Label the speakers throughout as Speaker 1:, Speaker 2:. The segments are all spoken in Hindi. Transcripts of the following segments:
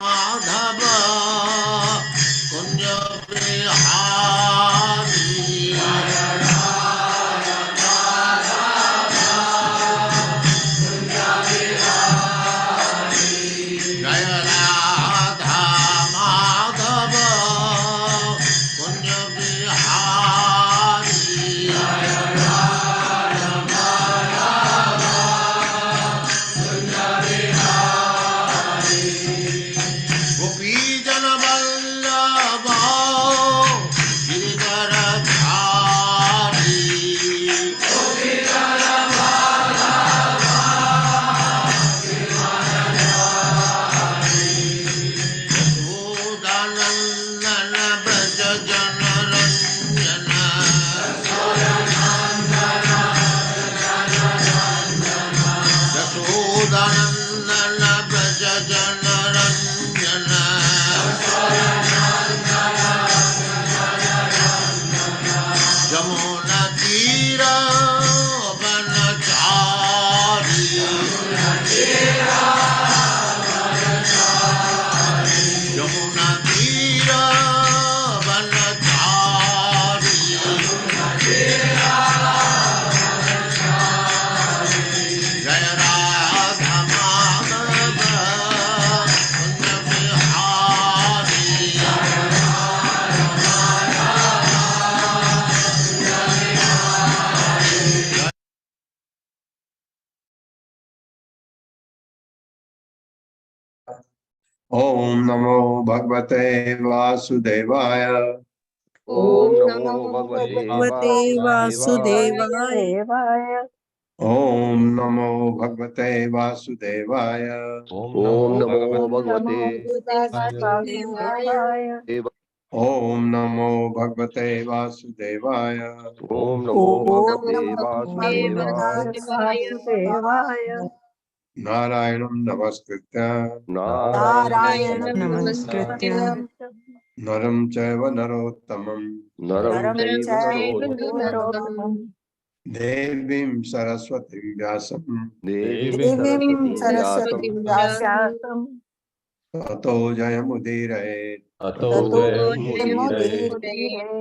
Speaker 1: माधव कुंज बिहारी जय राधा माधव कुंज बिहारी गोपी जन वल्लभ गिरिधरधारी यशोदानंदन ब्रज जन रंजन यशोदानंदन ब्रज जन रंजन यमुना तीर वनचारी यमुना तीर वनचारी जय राधा माधव कुंज बिहारी
Speaker 2: ओम नमो भगवते वासुदेवाय।
Speaker 3: ओम नमो भगवते
Speaker 4: वासुदेवाय।
Speaker 2: ओम नमो भगवते वासुदेवाय।
Speaker 3: ओम नमो भगवते
Speaker 4: वासुदेवाय।
Speaker 2: ओम नमो भगवते वासुदेवाय।
Speaker 3: ओम नमो भगवते
Speaker 4: वासुदेवाय।
Speaker 2: नारायणं नमस्कृत्य
Speaker 3: नारायणं
Speaker 4: नमस्कृत्य
Speaker 2: नरं चैव नरोत्तमं
Speaker 3: नरं चैव
Speaker 4: नरोत्तमं
Speaker 2: देवीं सरस्वतीं व्यासं
Speaker 3: देवीं
Speaker 4: सरस्वतीं व्यासं
Speaker 2: ततो जयमुदीरये
Speaker 3: ततो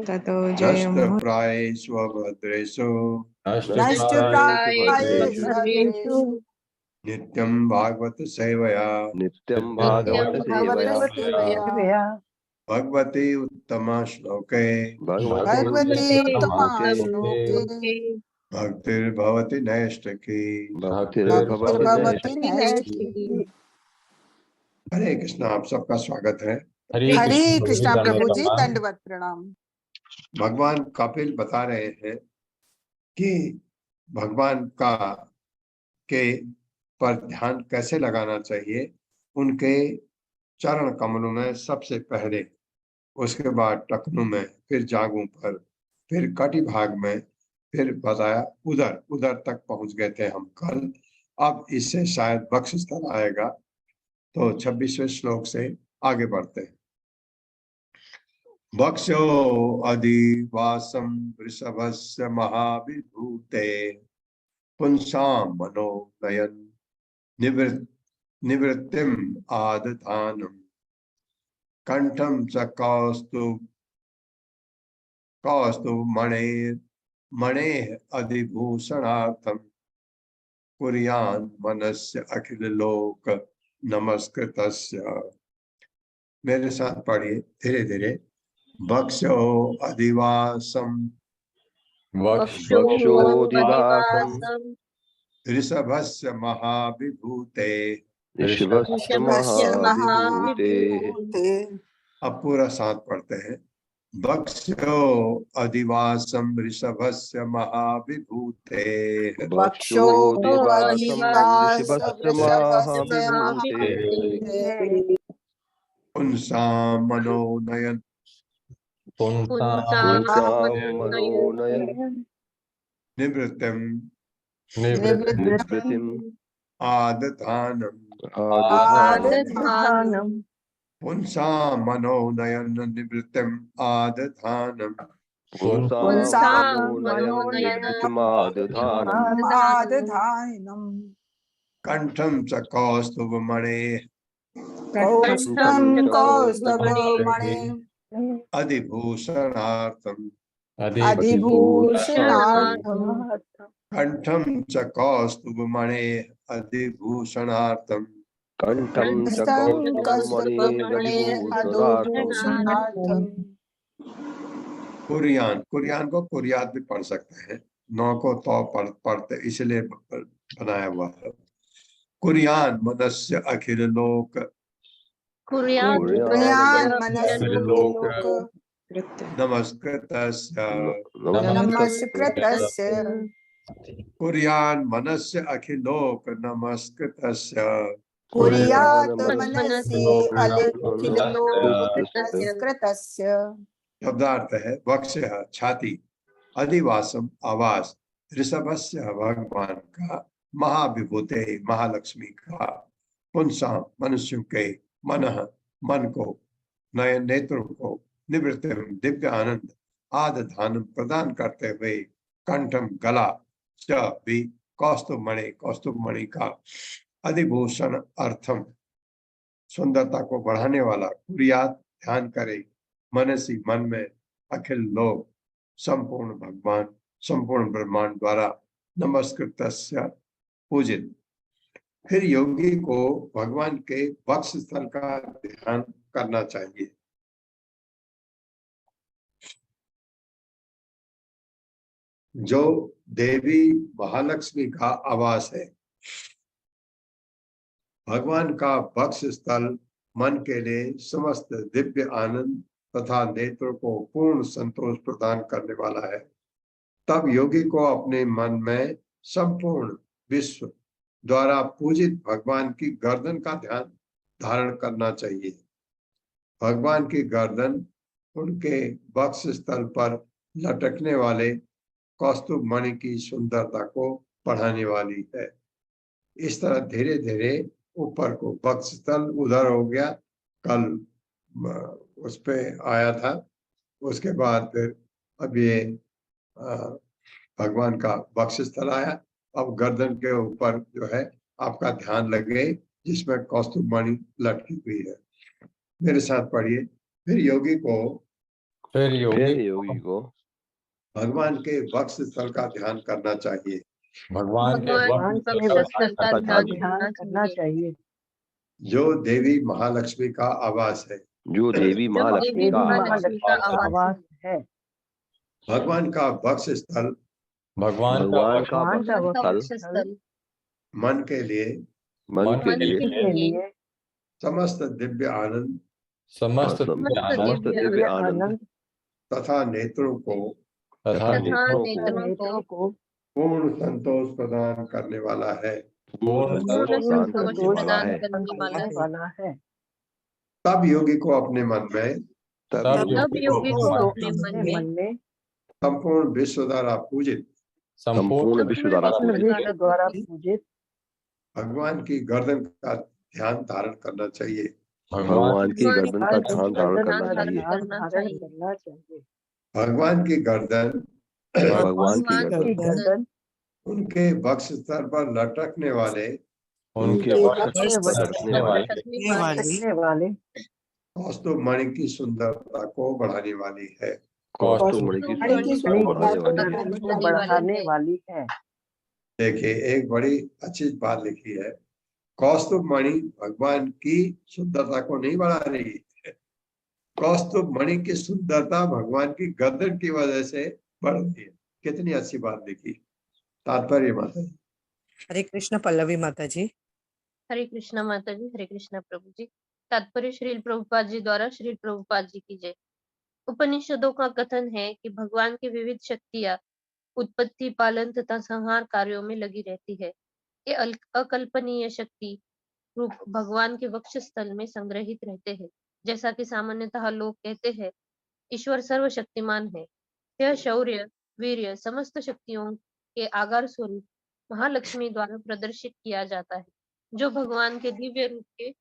Speaker 4: ततो
Speaker 2: नष्टप्रायेषु भद्रेषु
Speaker 4: नष्टप्रायेषु
Speaker 2: नित्यं भागवत सेवया
Speaker 3: नित्यं भागवत सेवया
Speaker 4: सेवया
Speaker 2: भगवती उत्तमा श्लोके
Speaker 4: भगवती उत्तमा श्लोके
Speaker 2: भक्तिर्भवति नैष्ठिकी।
Speaker 3: भक्तिर्भवति
Speaker 4: नैष्ठिकी।
Speaker 2: हरे कृष्ण। आप सबका स्वागत है।
Speaker 4: हरे कृष्णा प्रभु जी, दंडवत प्रणाम।
Speaker 2: भगवान कपिल बता रहे हैं कि भगवान का के पर ध्यान कैसे लगाना चाहिए। उनके चरण कमलों में सबसे पहले, उसके बाद टखनों में, फिर जांघों पर, फिर कटी भाग में, फिर बताया उधर उधर तक पहुंच गए थे हम कल। अब इससे शायद बक्ष स्तर आएगा, तो 26वें श्लोक से आगे बढ़ते हैं। बक्षो अधिवासम वृषभस्य महाविभूते पुंसां मनोनयन निवृत्तिम आदधानम कंठम च कौस्तुभ मणेः अधिभूषणार्थम कुर्यान मनस्य अखिल लोक नमस्कृतस्य। मेरे साथ पढ़िए धीरे धीरे। बक्षो अधिवासम ऋषभस्य महाविभूते। अब पूरा साथ पढ़ते हैं। बक्षो अधिवासम ऋषभस्य महाविभूते पुंसां मनोनयन निवृत्तिम आदधानम पुंसां मनोनयन निवृत्तिम आदधानम कंठम च कौस्तुभमणेः
Speaker 4: कौष्टं कौस्तभमणि
Speaker 2: अधिभूषणार्थम
Speaker 4: अधिभूषणार्थं
Speaker 2: कंठम च कौस्तुभमणे अधिभूषणार्थम
Speaker 3: कंठम च
Speaker 4: कौस्तुभमणि अधोभूषणार्थं
Speaker 2: कुरियान, कुरियान को कुरियात भी पढ़ सकते हैं, नौ को तो पढ़ते इसलिए बनाया हुआ है। कुरियान मनस्य अखिल लोक
Speaker 4: कुर्यान् मनसो लोक
Speaker 2: नमस्कृतस्य
Speaker 4: नमस्कृतस्य
Speaker 2: कुरियान मनस्य अखिलोक नमस्कृतस्य
Speaker 4: कुर्यात् मनसि अखिलोक नमस्कृतस्य
Speaker 2: शब्दार्थ है वक्ष छाती, अधिवासम आवास, ऋषभस्य भगवान का, महाविभूते महालक्ष्मी का, पुंसा मनुष्यों के, मन मन को, नयन नेत्रों को, निवृत्त दिव्य आनंद आदि धान प्रदान करते हुए, कंठम गला, च भी कौस्तुभ मणि का, अधिभूषण अर्थम सुंदरता को बढ़ाने वाला, कुरियात ध्यान करे, मनसी मन में, अखिल लोक संपूर्ण भगवान संपूर्ण ब्रह्मांड द्वारा नमस्कृतस्य पूजित। फिर योगी को भगवान के वक्ष स्थल का ध्यान करना चाहिए। जो देवी महालक्ष्मी का आवास है। भगवान का वक्ष स्थल मन के लिए समस्त दिव्य आनंद तथा नेत्रों को पूर्ण संतोष प्रदान करने वाला है। तब योगी को अपने मन में संपूर्ण विश्व द्वारा पूजित भगवान की गर्दन का ध्यान धारण करना चाहिए। भगवान की गर्दन उनके वक्ष स्थल पर लटकने वाले कौस्तुभ मणि की सुंदरता को बढ़ाने वाली है। इस तरह धीरे धीरे ऊपर को वक्ष स्थल उधर हो गया, कल उस पे आया था, उसके बाद फिर अब ये भगवान का वक्ष स्थल आया। अब गर्दन के ऊपर जो है आपका ध्यान लगे, जिसमें कौस्तुभ मणि लटकी हुई है। मेरे साथ पढ़िए। फिर योगी को भगवान के वक्ष स्थल का ध्यान करना चाहिए।
Speaker 5: भगवान के वक्ष का ध्यान करना चाहिए।
Speaker 2: जो देवी महालक्ष्मी का आवास है।
Speaker 3: जो देवी महालक्ष्मी का
Speaker 5: आवास है।
Speaker 2: भगवान का वक्ष स्थल
Speaker 3: भगवान का वक्ष स्थल
Speaker 2: मन के लिए समस्त दिव्य आनंद तथा नेत्रों को पूर्ण संतोष प्रदान करने वाला है। तब योगी को अपने मन में संपूर्ण विश्व द्वारा पूजित भगवान की गर्दन का ध्यान धारण करना चाहिए।
Speaker 3: भगवान की गर्दन का ध्यान धारण करना चाहिए।
Speaker 2: भगवान की गर्दन उनके वक्ष स्थल पर लटकने वाले कौस्तुभ मणि की सुंदरता को बढ़ाने वाली है। देखिए, एक बड़ी अच्छी बात लिखी है। कौस्तुभ मणि भगवान की सुंदरता को नहीं बढ़ा रही है। कौस्तुभ मणि की सुंदरता भगवान की गर्दन की वजह से बढ़ रही है। कितनी अच्छी बात लिखी। तात्पर्य माता जी।
Speaker 6: हरे कृष्ण पल्लवी माता जी।
Speaker 7: हरे कृष्णा माता जी। हरे कृष्णा प्रभु जी। तात्पर्य श्रील प्रभुपाद जी द्वारा श्रील प्रभुपाद जी की जय। उपनिषदों का कथन है कि भगवान की विविध शक्तियां उत्पत्ति, पालन तथा संहार कार्यों में लगी रहती है। ये अकल्पनीय शक्ति रूप भगवान के वक्ष स्थल में संग्रहित रहते हैं। जैसा कि सामान्यतः लोग कहते हैं, ईश्वर सर्वशक्तिमान है। यह शौर्य, वीर्य, समस्त शक्तियों के आगार स्वरूप महालक्ष्मी द्वारा प्रदर्शित किया जाता है, जो भगवान के दिव्य रूप के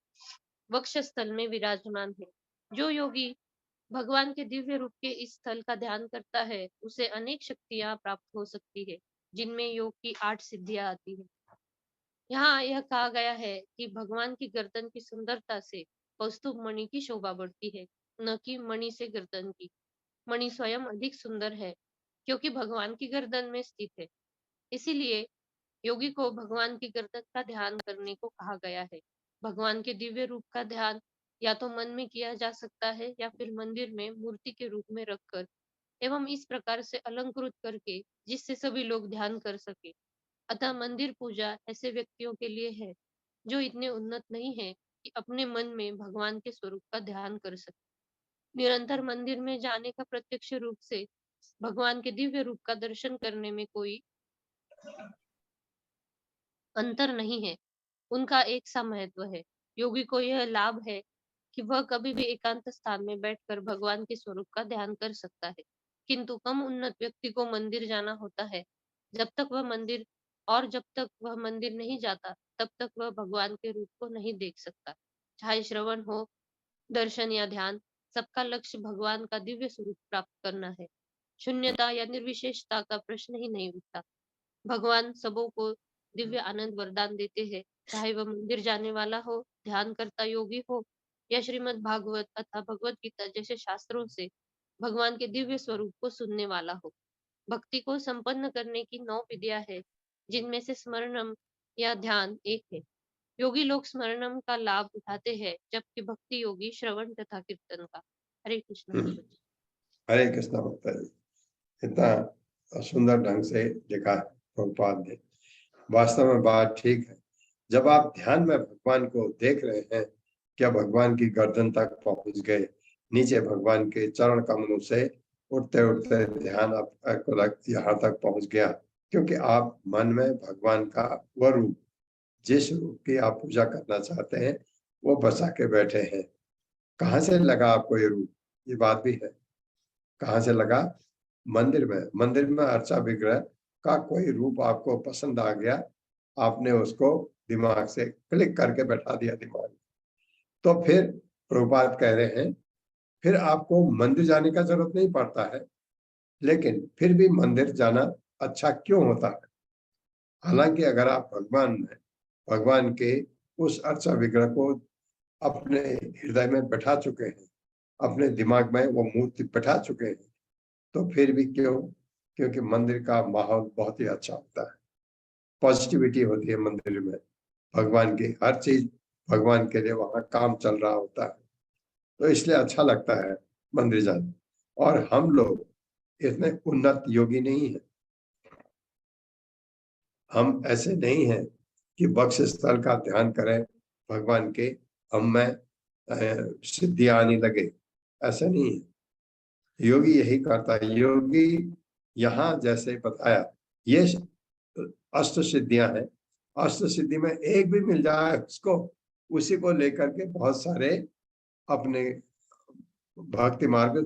Speaker 7: वक्ष स्थल में विराजमान है। जो योगी भगवान के दिव्य रूप के इस स्थल का ध्यान करता है, उसे अनेक शक्तियां प्राप्त हो सकती है, जिनमें योग की 8 सिद्धियां आती है। यहाँ यह कहा गया है कि भगवान की गर्दन की सुंदरता से कौस्तुभ मणि की शोभा बढ़ती है, न कि मणि से गर्दन की। मणि स्वयं अधिक सुंदर है क्योंकि भगवान की गर्दन में स्थित है। इसीलिए योगी को भगवान की गर्दन का ध्यान करने को कहा गया है। भगवान के दिव्य रूप का ध्यान या तो मन में किया जा सकता है या फिर मंदिर में मूर्ति के रूप में रखकर एवं इस प्रकार से अलंकृत करके जिससे सभी लोग ध्यान कर सके। अतः मंदिर पूजा ऐसे व्यक्तियों के लिए है जो इतने उन्नत नहीं है कि अपने मन में भगवान के स्वरूप का ध्यान कर सके। निरंतर मंदिर में जाने का प्रत्यक्ष रूप से भगवान के दिव्य रूप का दर्शन करने में कोई अंतर नहीं है, उनका एक सा महत्व है। योगी को यह लाभ है कि वह कभी भी एकांत स्थान में बैठकर भगवान के स्वरूप का ध्यान कर सकता है। किंतु कम उन्नत व्यक्ति को मंदिर जाना होता है। जब तक वह मंदिर नहीं जाता, तब तक वह भगवान के रूप को नहीं देख सकता। चाहे श्रवण हो, दर्शन या ध्यान, सबका लक्ष्य भगवान का दिव्य स्वरूप प्राप्त करना है। शून्यता या निर्विशेषता का प्रश्न ही नहीं उठता। भगवान सबों को दिव्य आनंद वरदान देते हैं, चाहे वह मंदिर जाने वाला हो, ध्यान करता योगी हो या श्रीमद् भागवत अथवा भगवत गीता जैसे शास्त्रों से भगवान के दिव्य स्वरूप को सुनने वाला हो। भक्ति को संपन्न करने की 9 विधियां है, जिनमें से स्मरणम या ध्यान एक है। योगी लोग स्मरणम का लाभ उठाते हैं, जबकि भक्ति योगी श्रवण तथा कीर्तन का। हरे कृष्ण प्रभु जी।
Speaker 2: हरे कृष्णा भक्ता जी, इतना सुंदर ढंग से लिखा है प्रभुपाद ने। वास्तव में बात ठीक है। जब आप ध्यान में भगवान को देख रहे हैं, क्या भगवान की गर्दन तक पहुंच गए, नीचे भगवान के चरण कमलों से उठते उठते ध्यान आपको यहाँ तक पहुंच गया, क्योंकि आप मन में भगवान का वह रूप, जिस रूप की आप पूजा करना चाहते हैं, वो बसा के बैठे हैं। कहाँ से लगा आपको ये रूप? ये बात भी है, कहाँ से लगा? मंदिर में अर्चा विग्रह का कोई रूप आपको पसंद आ गया, आपने उसको दिमाग से क्लिक करके बैठा दिया दिमाग में। तो फिर प्रभुपाद कह रहे हैं, फिर आपको मंदिर जाने का जरूरत नहीं पड़ता है, लेकिन फिर भी मंदिर जाना अच्छा क्यों होता है? हालांकि अगर आप भगवान के उस अर्चा विग्रह को अपने हृदय में बैठा चुके हैं, अपने दिमाग में वो मूर्ति बैठा चुके हैं, तो फिर भी क्यों? क्योंकि मंदिर का माहौल बहुत ही अच्छा होता है, पॉजिटिविटी होती है मंदिर में, भगवान की हर चीज भगवान के लिए वहां काम चल रहा होता है, तो इसलिए अच्छा लगता है मंदिर जाना। और हम लोग इतने उन्नत योगी नहीं है, हम ऐसे नहीं हैं कि बक्स स्थल का ध्यान करें भगवान के, हम में सिद्धियां आने लगे, ऐसा नहीं है। योगी यही करता है। योगी यहाँ जैसे बताया, ये अष्ट सिद्धियां हैं, अष्ट सिद्धि में एक भी मिल जाए उसको, उसी को लेकर के बहुत सारे अपने भक्ति मार्ग,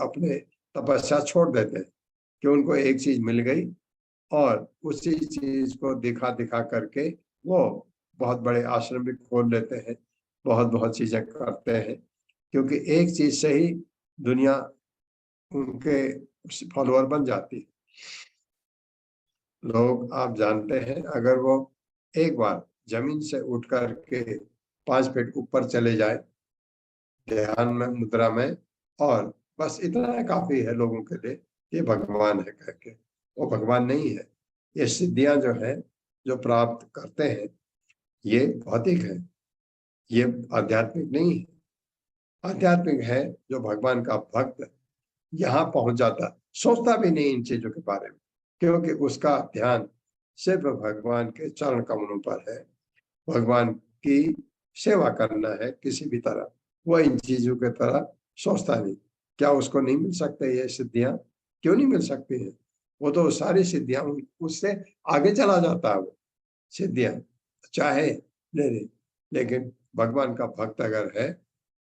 Speaker 2: अपने तपस्या छोड़ देते हैं कि उनको एक चीज मिल गई और उसी चीज को दिखा दिखा करके वो बहुत बड़े आश्रम भी खोल लेते हैं, बहुत बहुत चीजें करते हैं, क्योंकि एक चीज से ही दुनिया उनके फॉलोअर बन जाती है। लोग, आप जानते हैं, अगर वो एक बार जमीन से उठ करके 5 फीट ऊपर चले जाए ध्यान में, मुद्रा में, और बस इतना काफी है लोगों के लिए, ये भगवान है कह के, वो भगवान नहीं है। ये सिद्धियां जो है, जो प्राप्त करते हैं, ये भौतिक है, ये आध्यात्मिक नहीं है। आध्यात्मिक है जो भगवान का भक्त यहाँ पहुंच जाता, सोचता भी नहीं इन चीजों के बारे में, क्योंकि उसका ध्यान सिर्फ भगवान के चरण कमलों पर है, भगवान की सेवा करना है किसी भी तरह, वो इन चीजों की तरह सोचता नहीं। क्या उसको नहीं मिल सकते ये सिद्धियां? क्यों नहीं मिल सकती है? वो तो सारी सिद्धियां उससे आगे चला जाता है, वो सिद्धियां चाहे ले ले, लेकिन भगवान का भक्त अगर है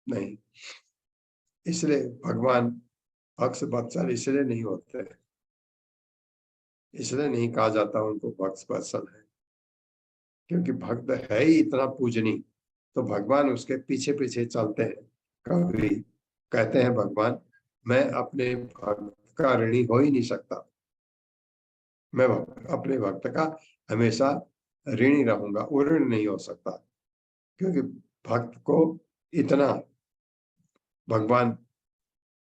Speaker 2: नहीं। इसलिए भगवान भक्त वत्सल इसलिए नहीं होते, इसलिए नहीं कहा जाता उनको भक्त वत्सल है, क्योंकि भक्त है ही इतना पूजनी, तो भगवान उसके पीछे पीछे चलते हैं। कभी कहते हैं भगवान, मैं अपने भक्त का ऋणी हो ही नहीं सकता, मैं अपने भक्त का हमेशा ऋणी रहूंगा, वो ऋण नहीं हो सकता, क्योंकि भक्त को इतना भगवान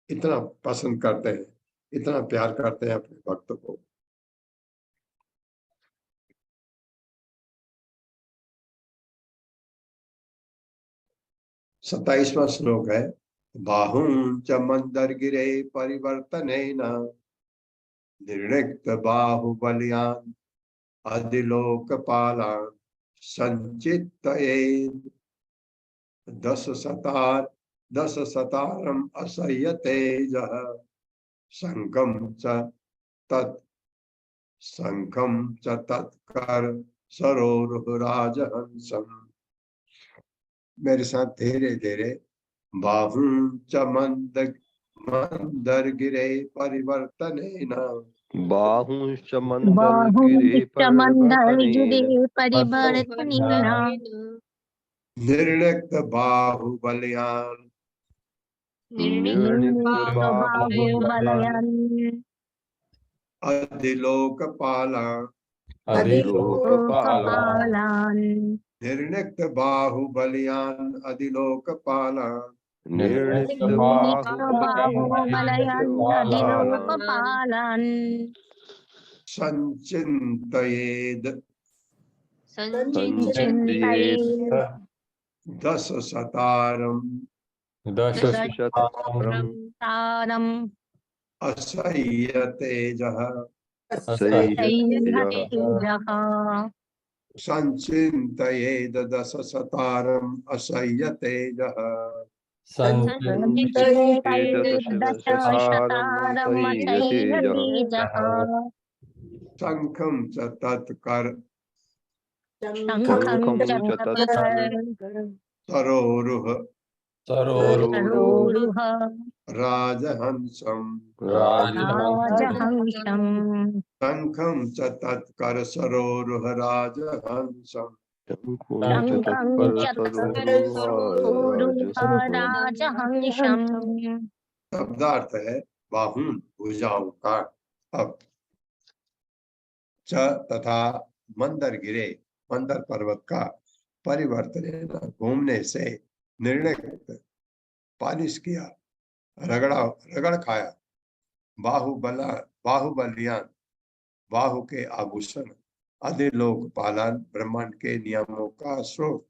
Speaker 2: इतना पसंद करते हैं, इतना प्यार करते हैं अपने भक्त को। सत्ताईसवां श्लोक है, बाहुं च मंदर गिरे परिवर्तनेन निर्णिक्त बाहुबल्यान अधिलोकपालान संचित्तयेत् दश सतारम असह्य तेजः शंखं च तत्कर सरोरुहराजहंसम्। मेरे साथ धीरे धीरे, बाहुं च मंदर गिरे परिवर्तनेन
Speaker 3: बाहुंश्च मंदरगिरे परिवर्तनेन
Speaker 7: परिवर्तनेन
Speaker 2: निर्णिक्त बाहुबल्यान
Speaker 3: निर्णिक्त
Speaker 7: बाहुबल्यान
Speaker 2: अधिलोकपालान
Speaker 3: अधिलोकपालान्
Speaker 2: निर्णिक्त बाहुबल्यान अधिलोकपालान
Speaker 3: निर्णिक्त
Speaker 7: बाहुबल्यान
Speaker 2: संचिन्तयेद्
Speaker 3: संचिन्तयेत्
Speaker 2: दश सतारम
Speaker 3: दशशतम्
Speaker 2: असह्य तेजः संचिन्तयेद् दश सतारम असह्य तेजः शंखं च तत्कर सरोरुह राजहंसं शंखं च तत्कर सरोरुह राजहंसं। शब्दार्थ है बाहुं भुजाओं का। अब च तथा मंदर गिरे मंदर पर्वत का परिवर्तन घूमने से निर्णय पालिश किया रगड़ खाया बाहुबलियान बाहु के आभूषण अधिलोक पालन ब्रह्मांड के नियमों का स्रोत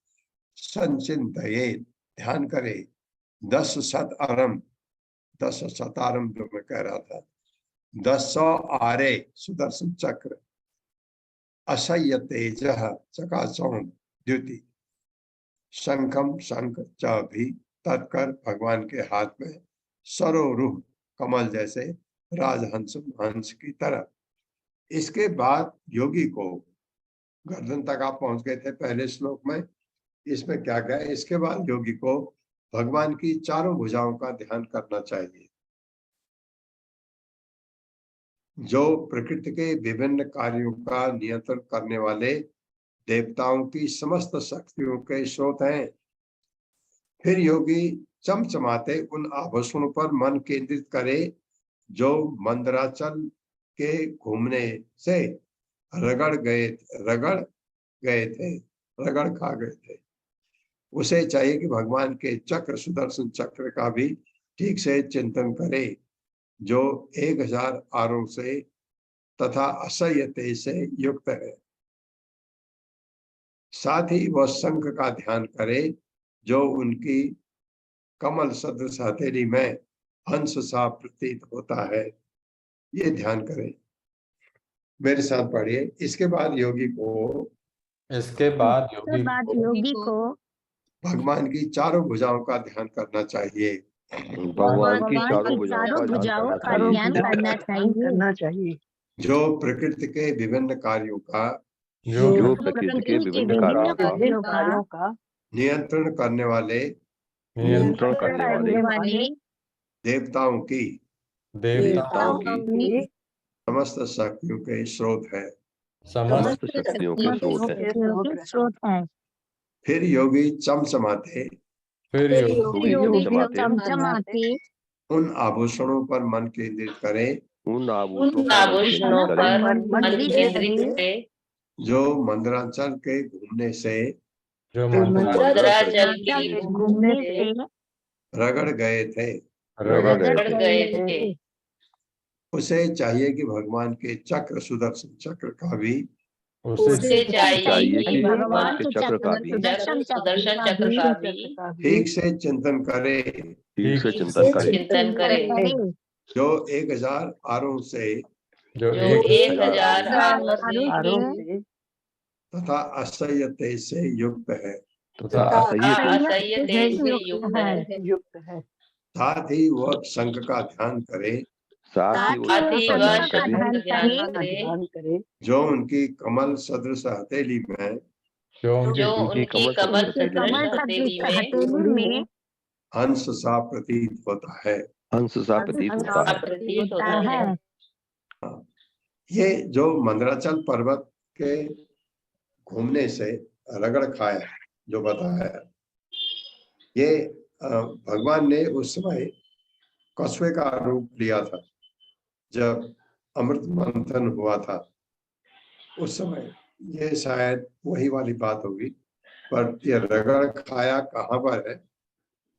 Speaker 2: संचिन्तये ध्यान करे 10 शतारम जो मैं कह रहा था 10 आरे सुदर्शन चक्र असह्य तेज चकाचौंध द्युति शंखम शंख च भी तत्कर भगवान के हाथ में सरोरुह कमल जैसे राजहंस हंस की तरह। इसके बाद योगी को गर्दन तक आप पहुंच गए थे पहले श्लोक में। इसमें क्या क्या है, इसके बाद योगी को भगवान की चारों भुजाओं का ध्यान करना चाहिए जो प्रकृति के विभिन्न कार्यों का नियंत्रण करने वाले देवताओं की समस्त शक्तियों के स्रोत हैं। फिर योगी चमचमाते उन आभूषणों पर मन केंद्रित करे जो मंदराचल के घूमने से रगड़ खा गए थे। उसे चाहिए कि भगवान के चक्र सुदर्शन चक्र का भी ठीक से चिंतन करे जो 1000 आरों से तथा असह्य तेज से युक्त है। साथ ही वह शंख का ध्यान करे जो उनकी कमल सदृश हथेली में हंस सा प्रतीत होता है, ये ध्यान करें। मेरे साथ पढ़िए। इसके बाद योगी को भगवान की चारों भुजाओं का ध्यान करना चाहिए।
Speaker 3: भगवान की चारों भुजाओं का ध्यान
Speaker 5: करना चाहिए
Speaker 2: जो प्रकृति के विभिन्न कार्यों का नियंत्रण करने वाले देवताओं की समस्त शक्तियों के स्रोत है। फिर योगी चमचमाते उन आभूषणों पर मन केंद्रित करें जो मंदराचल के घूमने से
Speaker 5: जो
Speaker 7: मंदराचल के
Speaker 5: घूमने से
Speaker 2: रगड़ गए थे,
Speaker 7: रगड़ गए थे,
Speaker 2: उसे चाहिए कि भगवान के चक्र सुदर्शन चक्र का भी
Speaker 7: उसे चाहिए कि
Speaker 3: भगवान के चक्र का भी
Speaker 7: सुदर्शन चक्र का भी
Speaker 2: ठीक से चिंतन करे,
Speaker 3: ठीक से चिंतन करे,
Speaker 7: चिंतन करे,
Speaker 2: जो 1000 आरों से
Speaker 7: जो 1000
Speaker 5: आरोप से
Speaker 2: तथा असह्य तेज से युक्त है,
Speaker 3: तथा असह्य
Speaker 7: असह्य तेज से
Speaker 5: युक्त है।
Speaker 2: साथ ही वह शंख का ध्यान करे,
Speaker 3: साथ ही
Speaker 7: वह
Speaker 3: उसका
Speaker 7: शंख
Speaker 5: ध्यान करे,
Speaker 2: जो उनकी कमल सदृश हथेली में
Speaker 7: जो उनकी कमल सदृश हथेली में
Speaker 2: हंस सा प्रतीत होता है।
Speaker 3: हंस सा प्रतीत होता है।
Speaker 7: प्रतीत होता है।
Speaker 2: ये जो मंदराचल पर्वत के घूमने से रगड़ खाया जो बताया, ये भगवान ने उस समय कछुए का रूप लिया था जब अमृत मंथन हुआ था, उस समय ये शायद वही वाली बात होगी। पर ये रगड़ खाया कहाँ पर है,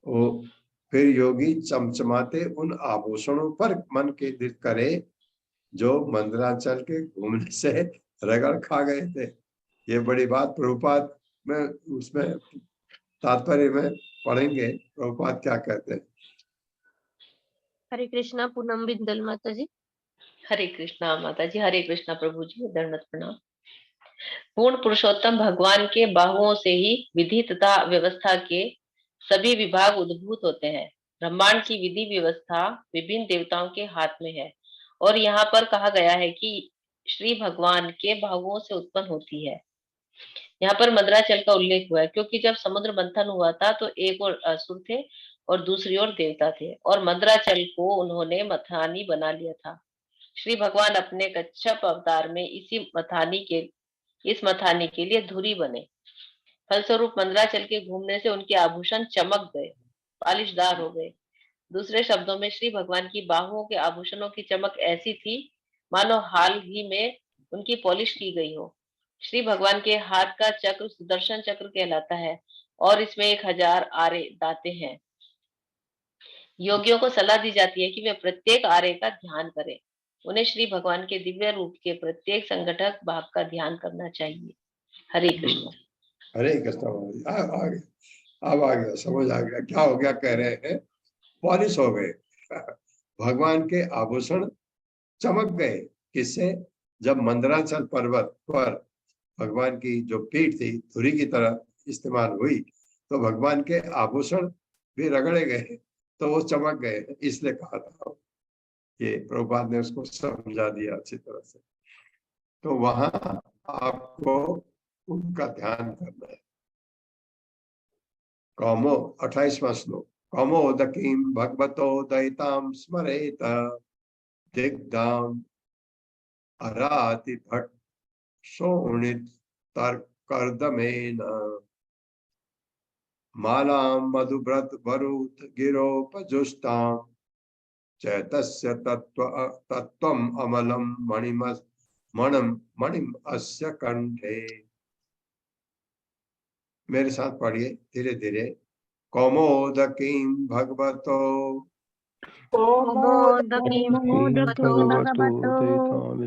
Speaker 2: वो फिर योगी चमचमाते उन आभूषणों पर मन केंद्रित करे जो मंदराचल के घूमने से रगड़ खा गए थे। ये बड़ी बात प्रभुपाद में उसमें तात्पर्य में पढ़ेंगे प्रभुपाद क्या कहते हैं।
Speaker 7: हरे कृष्णा पूनम बिंदल माता जी। हरे कृष्णा माता जी, हरे कृष्णा प्रभु जी, दंडवत प्रणाम। पूर्ण पुरुषोत्तम भगवान के बाहुओं से ही विधि तथा व्यवस्था के सभी विभाग उद्भूत होते हैं। ब्रह्मांड की विधि व्यवस्था विभिन्न देवताओं के हाथ में है और यहाँ पर कहा गया है कि श्री भगवान के बाहुओं से उत्पन्न होती है। यहाँ पर मंदराचल का उल्लेख हुआ है क्योंकि जब समुद्र मंथन हुआ था तो एक ओर असुर थे और दूसरी ओर देवता थे और मंदराचल को उन्होंने मथानी बना लिया था। श्री भगवान अपने कच्छप अवतार में इस मथानी के लिए धुरी बने। फलस्वरूप मंदराचल के घूमने से उनके आभूषण चमक गए, पालिशदार हो गए। दूसरे शब्दों में श्री भगवान की बाहुओं के आभूषणों की चमक ऐसी थी मानो हाल ही में उनकी पॉलिश की गई हो। श्री भगवान के हाथ का चक्र सुदर्शन चक्र कहलाता है और इसमें 1000 आरे दाते हैं। योगियों को सलाह दी जाती है कि वे प्रत्येक आरे का ध्यान करें। उन्हें श्री भगवान के दिव्य रूप के प्रत्येक संगठक भाग का ध्यान करना चाहिए। हरे कृष्ण।
Speaker 2: हरे कृष्ण। अब आ गया, समझ आ गया क्या हो गया। कह रहे हैं पॉलिश हो गए भगवान के आभूषण चमक गए। किससे? जब मंदराचल पर्वत पर भगवान की जो पीठ थी धुरी की तरह इस्तेमाल हुई तो भगवान के आभूषण भी रगड़े गए तो वो चमक गए, इसलिए कहा था। ये प्रभुपाद ने उसको समझा दिया अच्छी तरह से। तो वहां आपको उनका ध्यान करना है। कौमो 28वां श्लोक। कौमोदकीं भगवतो दयितां स्मरेत दिग्धाम अराति भट शोणित कर्दमेन मालां मधुव्रत वरुत गिरोपजुष्टां चैतस्य तत्त्वम् अमलं मणिम अस्य कंठे। मेरे साथ पढ़िए धीरे धीरे। कौमोदकीं भगवतो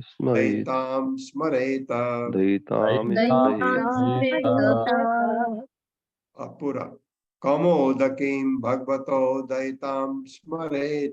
Speaker 2: दयितां स्मरेत पूरा। कौमोदकीं भगवतो दयितां स्मरेत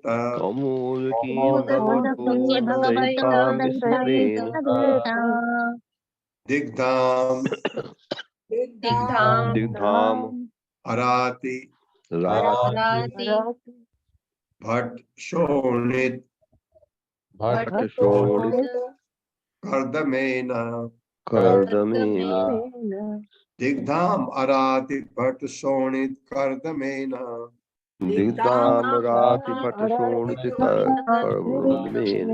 Speaker 2: दिग्धाम अराति भट शोणित कर्दमेन दिग्धाम अराति भट शोणित कर्दमेन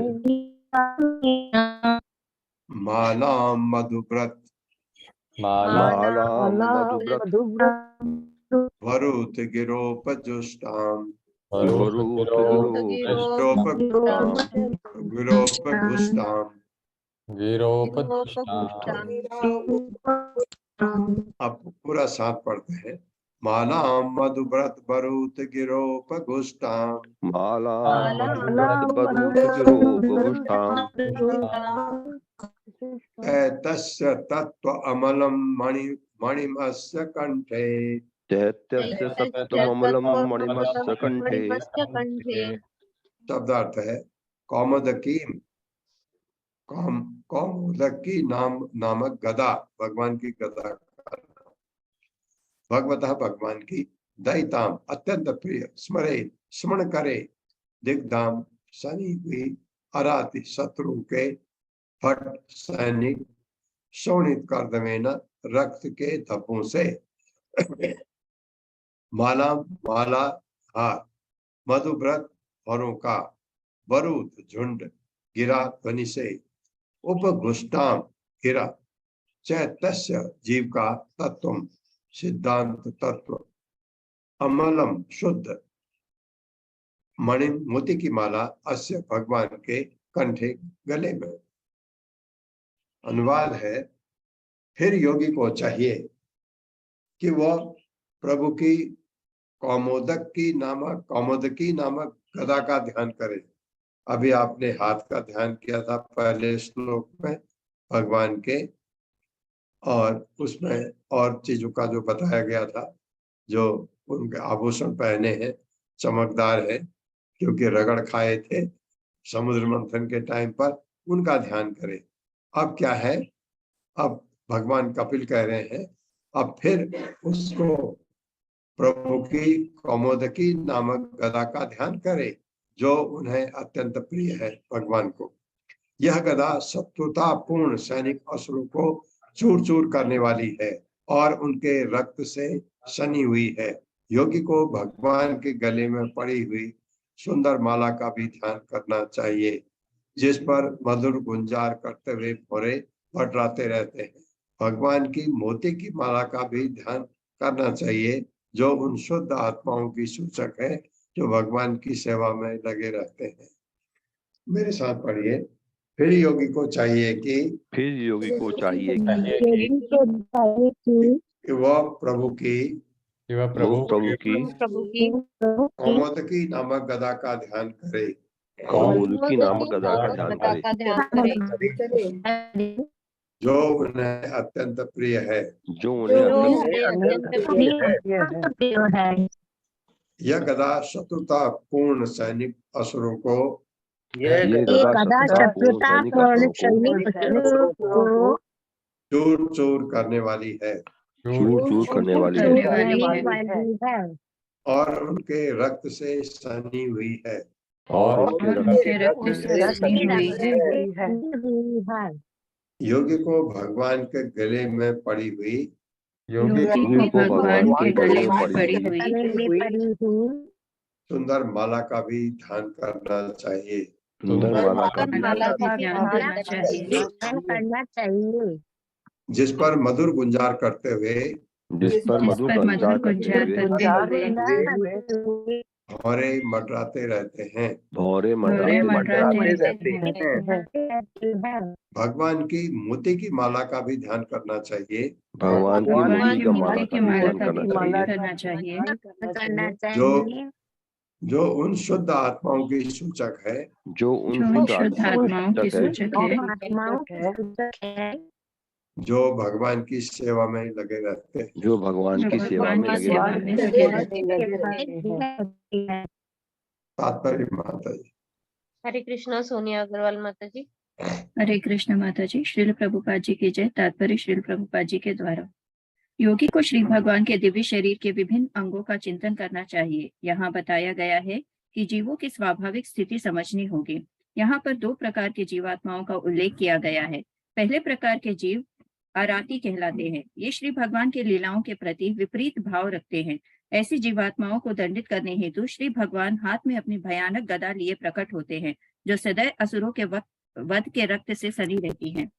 Speaker 2: मालां मधुव्रत वरुत गिरोपजुष्टां गिरोपजुष्टां अब पूरा साथ पढ़ते हैं। माला मधुव्रत बरूत गिरोपगुष्टाम
Speaker 3: माला
Speaker 7: माला
Speaker 2: तस्य तत्व अमलम मणिमस्य कंठे
Speaker 3: चैत्यस्य सत्त्वममलं मणिमस्य कंठे।
Speaker 2: शब्दार्थ है कौमुदकी कौमुदकी नामक गदा भगवान की गदा भगवतः भगवान की दयिताम अत्यंत प्रिय स्मरे स्मरण करे दिग्धाम शनि हुई अराति शत्रु के फट सैनिक शोणित कर दमेना रक्त के धब्बों से माला माला हार मधुव्रत फलों का बरूद झुंड गिरा ध्वनि से उपगुष्टाम गिरा चैतस्य जीव का तत्व सिद्धांत तत्व अमलम शुद्ध मणि मोती की माला अस्य भगवान के कंठे गले में। अनुवाद है फिर योगी को चाहिए कि वह प्रभु की कौमोदकी नामक गदा का ध्यान करे। अभी आपने हाथ का ध्यान किया था पहले श्लोक में भगवान के, और उसमें और चीजों का जो बताया गया था, जो उनके आभूषण पहने हैं चमकदार है क्योंकि रगड़ खाए थे समुद्र मंथन के टाइम पर, उनका ध्यान करें। अब क्या है, अब भगवान कपिल कह रहे हैं अब फिर उसको प्रभु की कौमोदकी नामक गदा का ध्यान करें जो उन्हें अत्यंत प्रिय है भगवान को। यह गदा शत्रुता पूर्ण सैनिक असुरों को चूर चूर करने वाली है और उनके रक्त से सनी हुई है। योगी को भगवान के गले में पड़ी हुई सुंदर माला का भी ध्यान करना चाहिए जिस पर मधुर गुंजार करते हुए भोरे भटराते रहते हैं। भगवान की मोती की माला का भी ध्यान करना चाहिए जो उन शुद्ध आत्माओं की सूचक है जो भगवान की सेवा में लगे रहते हैं। मेरे साथ पढ़िए। फिर योगी को चाहिए कि वह प्रभु की कौमोदकी नामक गदा का ध्यान करे।
Speaker 3: कौमुदकी नामक गदा का ध्यान करे
Speaker 2: जो उन्हें अत्यंत प्रिय है। यह गदा शत्रुता पूर्ण सैनिक असुरों को चूर चूर करने वाली है और उनके रक्त से सनी हुई है। योगी को भगवान के गले में पड़ी हुई सुंदर माला का भी ध्यान करना चाहिए। जिस पर मधुर गुंजार करते हुए भौरे मंडराते रहते हैं। भगवान की मोती की माला का भी ध्यान करना चाहिए। जो उन शुद्ध आत्माओं की सूचक है जो भगवान की सेवा में लगे रहते हैं। तात्पर्य माता जी।
Speaker 7: हरे कृष्णा। सोनिया अग्रवाल माता जी।
Speaker 8: हरे कृष्ण माता जी। श्रील प्रभुपाद जी की जय। तात्पर्य श्रील प्रभुपाद जी के द्वारा योगी को श्री भगवान के दिव्य शरीर के विभिन्न अंगों का चिंतन करना चाहिए। यहाँ बताया गया है कि जीवों की स्वाभाविक स्थिति समझनी होगी। यहाँ पर दो प्रकार के जीवात्माओं का उल्लेख किया गया है। पहले प्रकार के जीव आराती कहलाते हैं। ये श्री भगवान के लीलाओं के प्रति विपरीत भाव रखते हैं। ऐसी जीवात्माओं को दंडित करने हेतु श्री भगवान हाथ में अपनी भयानक गदा लिए प्रकट होते हैं जो सदैव असुरों के वध के रक्त से सनी रहती हैं।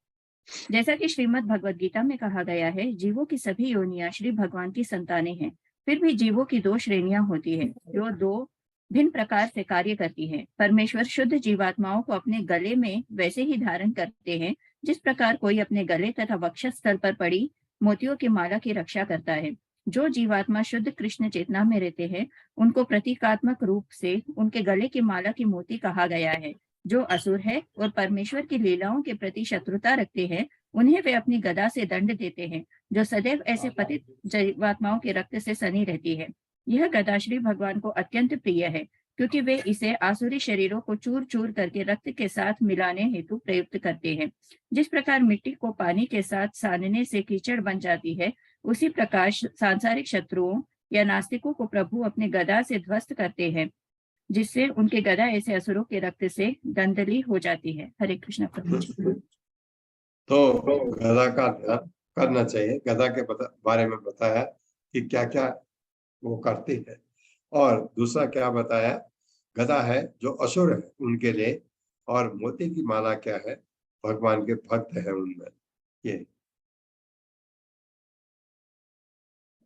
Speaker 8: जैसा कि श्रीमद् भगवद गीता में कहा गया है, जीवों की सभी योनियां श्री भगवान की संतानें हैं। फिर भी जीवों की दो श्रेणियां होती है जो दो भिन्न प्रकार से कार्य करती हैं। परमेश्वर शुद्ध जीवात्माओं को अपने गले में वैसे ही धारण करते हैं जिस प्रकार कोई अपने गले तथा वक्षस्थल पर पड़ी मोतियों की माला की रक्षा करता है। जो जीवात्मा शुद्ध कृष्ण चेतना में रहते हैं, उनको प्रतीकात्मक रूप से उनके गले की माला की मोती कहा गया है। जो असुर है और परमेश्वर की लीलाओं के प्रति शत्रुता रखते हैं, उन्हें वे अपनी गदा से दंड देते हैं, जो सदैव ऐसे पतित जीवात्माओं के रक्त से सनी रहती है। यह गदा श्री भगवान को अत्यंत प्रिय है, क्योंकि वे इसे आसुरी शरीरों को चूर चूर करके रक्त के साथ मिलाने हेतु प्रयुक्त करते हैं। जिस प्रकार मिट्टी को पानी के साथ सानने से कीचड़ बन जाती है, उसी प्रकार सांसारिक शत्रुओं या नास्तिकों को प्रभु अपने गदा से ध्वस्त करते हैं, जिससे उनके गदा ऐसे असुरों के रक्त से दंदली हो जाती है। हरे कृष्ण प्रभु जी।
Speaker 2: तो गदा का ध्यान करना चाहिए। गदा के बारे में बताया कि क्या क्या वो करती है, और दूसरा क्या बताया, गदा है जो असुर है उनके लिए, और मोती की माला क्या है, भगवान के भक्त है उनमें। ये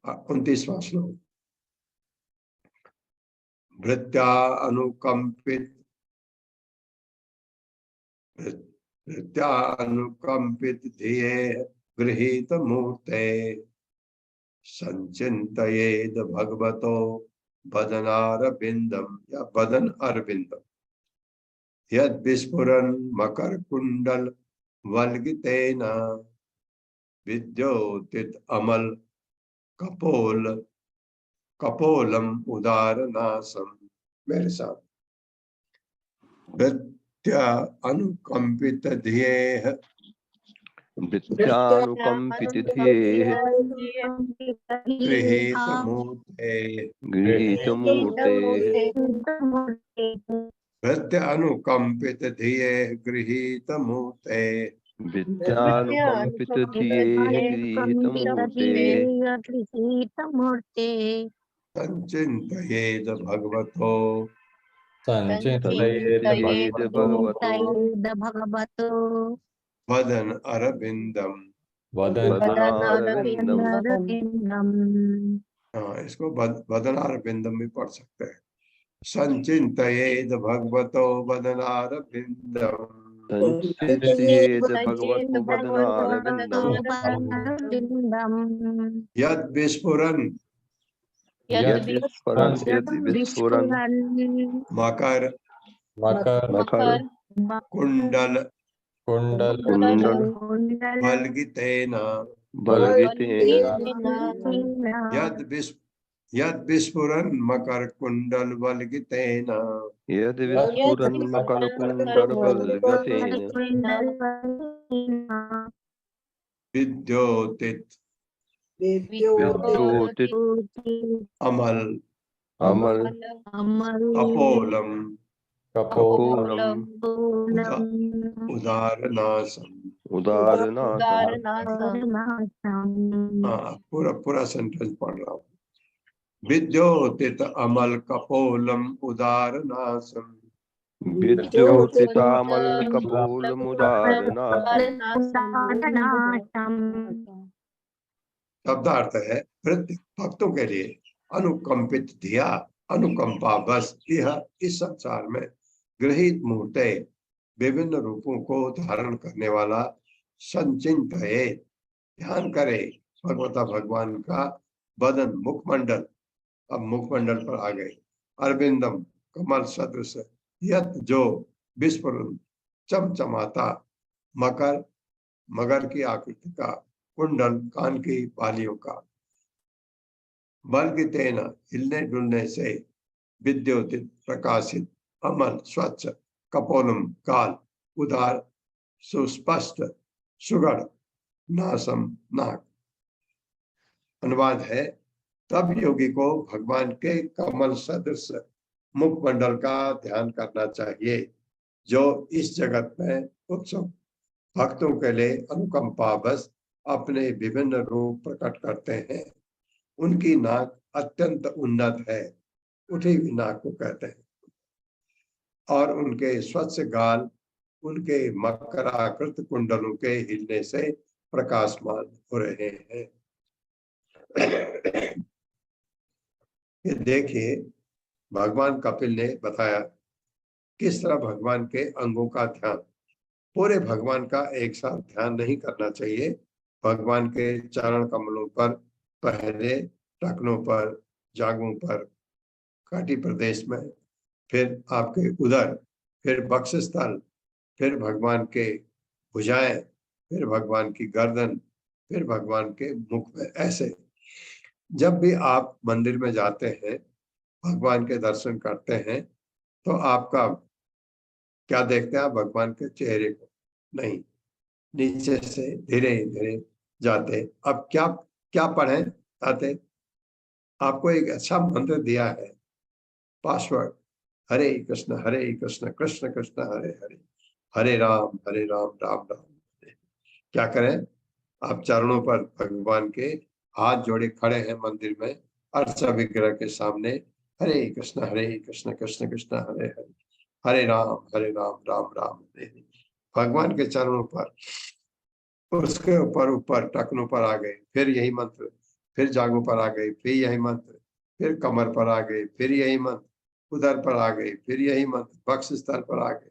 Speaker 2: 29वां श्लोक। भृत्या अनुकंपित धिये गृहीत मूर्ते संचिन्तयेद भगवतो बदनारविंदम या बदन अरविंदम यद विस्फुरन् मकर कुंडल वल्गितेन विद्योतित अमल कपोलम उदारनासम। मेरे साथ। भृत्या अनुकंपित धियेः
Speaker 3: विद्यानुकंपित धियेः
Speaker 2: गृहीत मूर्ते
Speaker 3: गृहीत मूर्ते
Speaker 2: भृत्य अनुकंपित धियेः गृहीत मूर्ते
Speaker 3: विद्यानुकंपित धियेः गृहीत मूर्ते
Speaker 2: संचिन्तयेद भगवतो
Speaker 3: संचिन्तयेद भगवतो
Speaker 2: वदन अरविंदम।
Speaker 3: वदनारविंदम।
Speaker 2: हाँ, इसको वदनारविंदम भी पढ़ सकते हैं। संचिन्तयेद भगवतो वदनारविंदम
Speaker 3: संचिन्तयेद भगवतो वदनारविंदम
Speaker 2: यद विस्फुरन् मकर कुंडल वल्गितेन यद विस्फुरन् मकर कुंडल वल्गितेन विद्योतित अमल कपोलम उदारनासम। पूरा सेंटेंस पढ़ रहा हूँ। विद्योतित अमल कपोलम उदारनासम।
Speaker 3: विद्योतितामल कपोलमुदारनासम।
Speaker 2: शब्दार्थ है भक्तों के लिए अनुकंपित धिया, अनुकंपा बस यह इस संसार में गृहीत मूर्ते विभिन्न रूपों को धारण करने वाला संचिन्तये ध्यान करे भगवता भगवान का बदन मुखमंडल। अब मुखमंडल पर आ गए। अरविंदम कमल सदृश, यत जो विस्फुरन चमचमाता, मगर की आकृति का, कुंडल कान की बालियों का, वल्गितेन हिलने डुलने से, विद्योतित प्रकाशित, अमल स्वच्छ, कपोलम काल, उदार सुस्पष्ट, सुगढ़, नासम नाक। अनुवाद है, तब योगी को भगवान के कमल सदृश मुखमंडल का ध्यान करना चाहिए, जो इस जगत में उत्सुक भक्तों के लिए अनुकंपा बस अपने विभिन्न रूप प्रकट करते हैं। उनकी नाक अत्यंत उन्नत है, उठी हुई नाक को कहते हैं, और उनके स्वच्छ गाल उनके मकराकृत कुंडलों के हिलने से प्रकाशमान हो रहे हैं। ये देखिए, भगवान कपिल ने बताया किस तरह भगवान के अंगों का ध्यान। पूरे भगवान का एक साथ ध्यान नहीं करना चाहिए, भगवान के चरण कमलों पर, पहले टखनों पर, जांघों पर, काटी प्रदेश में, फिर आपके उदर, फिर वक्षस्थल, फिर भगवान के भुजाएं, फिर भगवान की गर्दन, फिर भगवान के मुख में। ऐसे जब भी आप मंदिर में जाते हैं, भगवान के दर्शन करते हैं, तो आपका क्या देखते हैं? आप भगवान के चेहरे को नहीं, नीचे से धीरे धीरे जाते। अब क्या क्या पढ़ें आते? आपको एक अच्छा मंत्र दिया है, पासवर्ड, हरे कृष्ण कृष्ण कृष्ण हरे हरे, हरे राम राम राम हरे। क्या करें? आप चरणों पर भगवान के हाथ जोड़े खड़े हैं मंदिर में, अर्चा विग्रह के सामने, हरे कृष्ण कृष्ण कृष्ण हरे हरे, हरे राम राम राम हरे हरे। भगवान के चरणों पर, उसके ऊपर ऊपर टखनों पर आ गए, फिर यही मंत्र, फिर जांघों पर आ गए, फिर यही मंत्र, फिर कमर पर आ गए, फिर यही मंत्र, उदर पर आ गए, फिर यही मंत्र, वक्ष स्थल पर आ गए,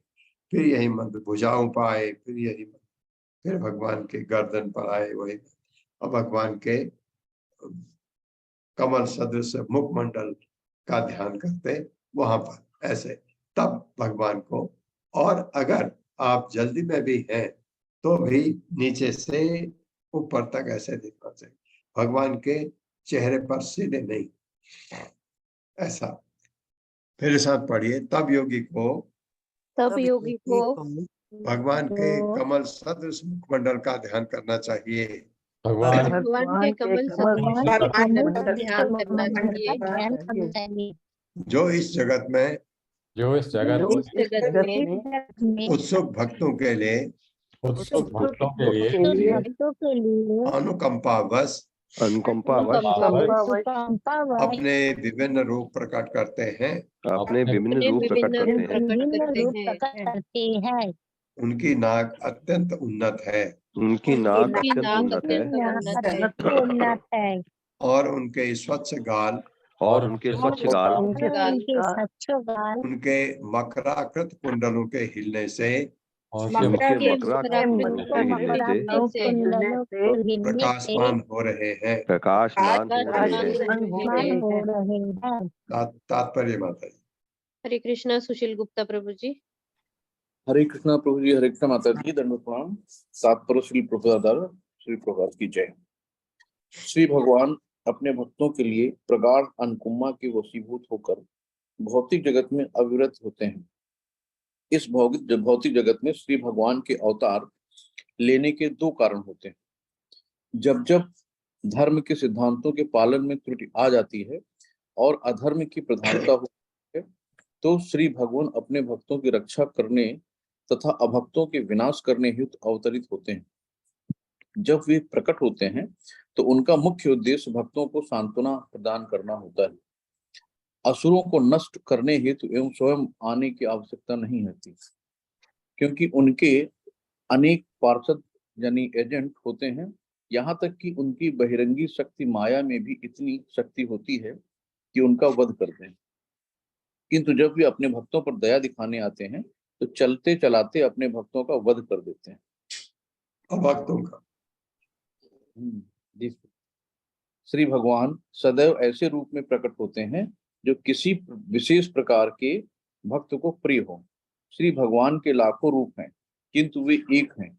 Speaker 2: फिर यही मंत्र, भुजाओं पर आए, फिर यही मंत्र, फिर भगवान के गर्दन पर आए वही मंत्र, और भगवान के कमल सदृश मुखमंडल का ध्यान करते वहां पर ऐसे, तब भगवान को। और अगर आप जल्दी में भी हैं तो भी नीचे से ऊपर तक ऐसे देखना चाहिए, भगवान के चेहरे पर सीधे नहीं, ऐसा। फिर साथ पढ़िए, तब योगी को भगवान के कमल सदृश मुखमंडल का ध्यान करना चाहिए।
Speaker 5: भगवान के कमल का ध्यान करना चाहिए,
Speaker 2: जो इस जगत में
Speaker 5: जो इस जगत में
Speaker 2: उत्सुक भक्तों के लिए
Speaker 5: उत्सुक भक्तों के लिए
Speaker 2: अनुकंपावश
Speaker 3: अनुकंपावश
Speaker 2: अपने विभिन्न रूप प्रकट करते हैं,
Speaker 3: अपने विभिन्न रूप प्रकट करते हैं।
Speaker 2: उनकी नाक अत्यंत उन्नत है
Speaker 3: उनकी नाक अत्यंत उन्नत है
Speaker 2: और उनके स्वच्छ गाल,
Speaker 3: और उनके स्वच्छ गाल,
Speaker 2: उनके मकराकृत कुंडलों के हिलने से
Speaker 3: उनके मकराकृत हिलने से
Speaker 2: प्रकाशमान हो रहे हैं।
Speaker 3: प्रकाशमान हो रहे हैं।
Speaker 2: तात्पर्य माता जी।
Speaker 7: हरे कृष्णा सुशील गुप्ता प्रभु जी।
Speaker 9: हरे कृष्णा प्रभु जी, हरे कृष्णा माता जी, दंडवत प्रणाम। तात्पर्य श्री प्रभुपाद श्री प्रभुपाद की जय। श्री भगवान अपने भक्तों के लिए प्रगाढ़ अनुकंपा के वशीभूत होकर भौतिक जगत में अविरत होते हैं। इस भौतिक जगत में श्री भगवान के अवतार लेने के दो कारण होते हैं। जब जब धर्म के सिद्धांतों के पालन में त्रुटि आ जाती है और अधर्म की प्रधानता होती है, तो श्री भगवान अपने भक्तों की रक्षा करने तथा अभक्तों के विनाश करने हेतु अवतरित होते हैं। जब वे प्रकट होते हैं तो उनका मुख्य उद्देश्य भक्तों को सांत्वना प्रदान करना होता है। असुरों को नष्ट करने हेतु एवं स्वयं आने की आवश्यकता नहीं होती, क्योंकि उनके अनेक पार्षद यानी एजेंट होते हैं। यहाँ तक कि उनकी बहिरंगी शक्ति माया में भी इतनी शक्ति होती है कि उनका वध करते हैं। किंतु जब वे अपने भक्तों पर दया दिखाने आते हैं तो चलते चलाते अपने भक्तों का वध कर देते हैं।
Speaker 2: अभक्तों का
Speaker 9: श्री भगवान सदैव ऐसे रूप में प्रकट होते हैं जो किसी विशेष प्रकार के भक्त को प्रिय हो। श्री भगवान के लाखों रूप हैं किंतु वे एक हैं,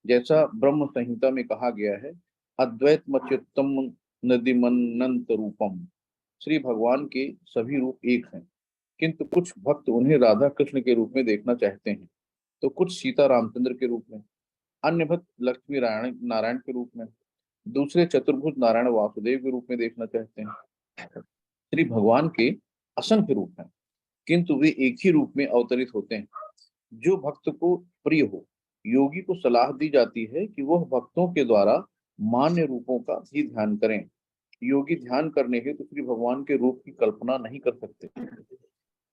Speaker 9: जैसा ब्रह्म संहिता में कहा गया है, अद्वैत मच्युतम नदिमनंत रूपम। श्री भगवान के सभी रूप एक हैं, किंतु कुछ भक्त उन्हें राधा कृष्ण के रूप में देखना चाहते हैं, तो कुछ सीता रामचंद्र के रूप में, अन्य भक्त लक्ष्मी नारायण के रूप में, दूसरे चतुर्भुज नारायण वासुदेव के रूप में देखना चाहते हैं। श्री भगवान के असंख्य रूप हैं, किंतु वे एक ही रूप में अवतरित होते हैं। जो भक्त को प्रिय हो, योगी को सलाह दी जाती है कि वह भक्तों के द्वारा मान्य रूपों का भी ध्यान करें। योगी ध्यान करने हेतु श्री भगवान के रूप की कल्पना नहीं कर सकते।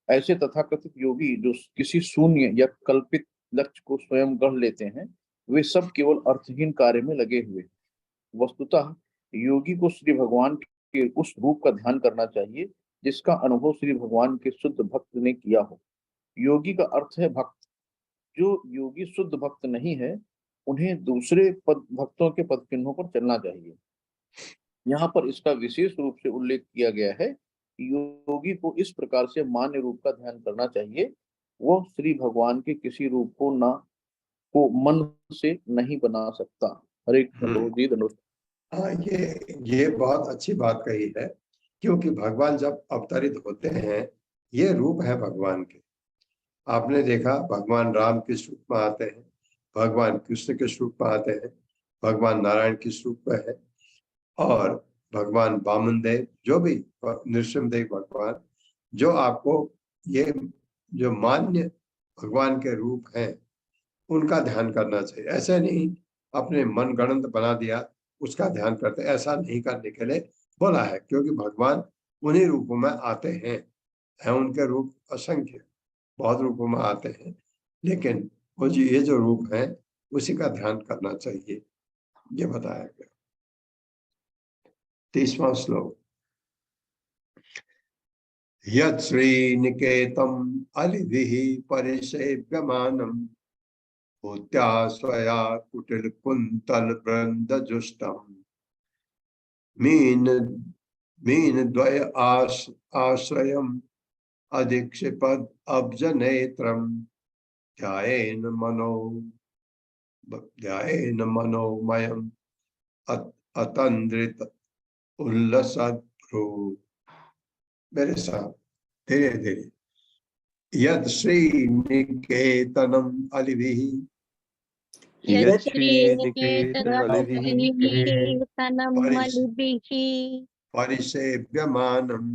Speaker 9: ऐसे तथाकथित योगी जो किसी शून्य या कल्पित लक्ष्य को स्वयं गढ़ लेते हैं, वे सब केवल अर्थहीन कार्य में लगे हुए। वस्तुतः योगी को श्री भगवान के उस रूप का ध्यान करना चाहिए जिसका अनुभव श्री भगवान के शुद्ध भक्त ने किया हो। योगी का अर्थ है भक्त। जो योगी शुद्ध भक्त नहीं है उन्हें दूसरे पद भक्तों के पद चिन्हों पर चलना चाहिए। यहाँ पर इसका विशेष रूप से उल्लेख किया गया है कि योगी को इस प्रकार से मान्य रूप का ध्यान करना चाहिए, वो श्री भगवान के किसी रूप को मन से नहीं बना सकता। हरे कृष्ण जी धनुष।
Speaker 2: हाँ, ये बहुत अच्छी बात कही है, क्योंकि भगवान जब अवतरित होते हैं, ये रूप है भगवान के। आपने देखा भगवान राम किस रूप में आते हैं, भगवान कृष्ण किस रूप में आते हैं, भगवान नारायण किस रूप में है, और भगवान वामन देव, जो भी नृसिंहदेव भगवान, जो आपको ये जो मान्य भगवान के रूप हैं उनका ध्यान करना चाहिए। ऐसे नहीं अपने मन गणंत बना दिया उसका ध्यान करते, ऐसा नहीं करने के लिए बोला है, क्योंकि भगवान उन्हीं रूपों में आते हैं उनके रूप असंख्य, बहुत रूपों में आते हैं, लेकिन वो जो ये जो रूप है उसी का ध्यान करना चाहिए, ये बताया गया। 30वां श्लोक। यत् श्रीनिकेतम् अलिभिः परिसेव्यमानम् भूत्या स्वया कुटिल कुंतल वृंदजुष्टम् मीन द्वय आश्रयम् अधिक्षिपद अब्जनेत्रम् ध्यायेन मनोमयम् अतंद्रित उल्लसद्भ्रू। मेरे साथ धीरे धीरे। यद श्री निकेतनम अलिभिः परिसेव्यमानम्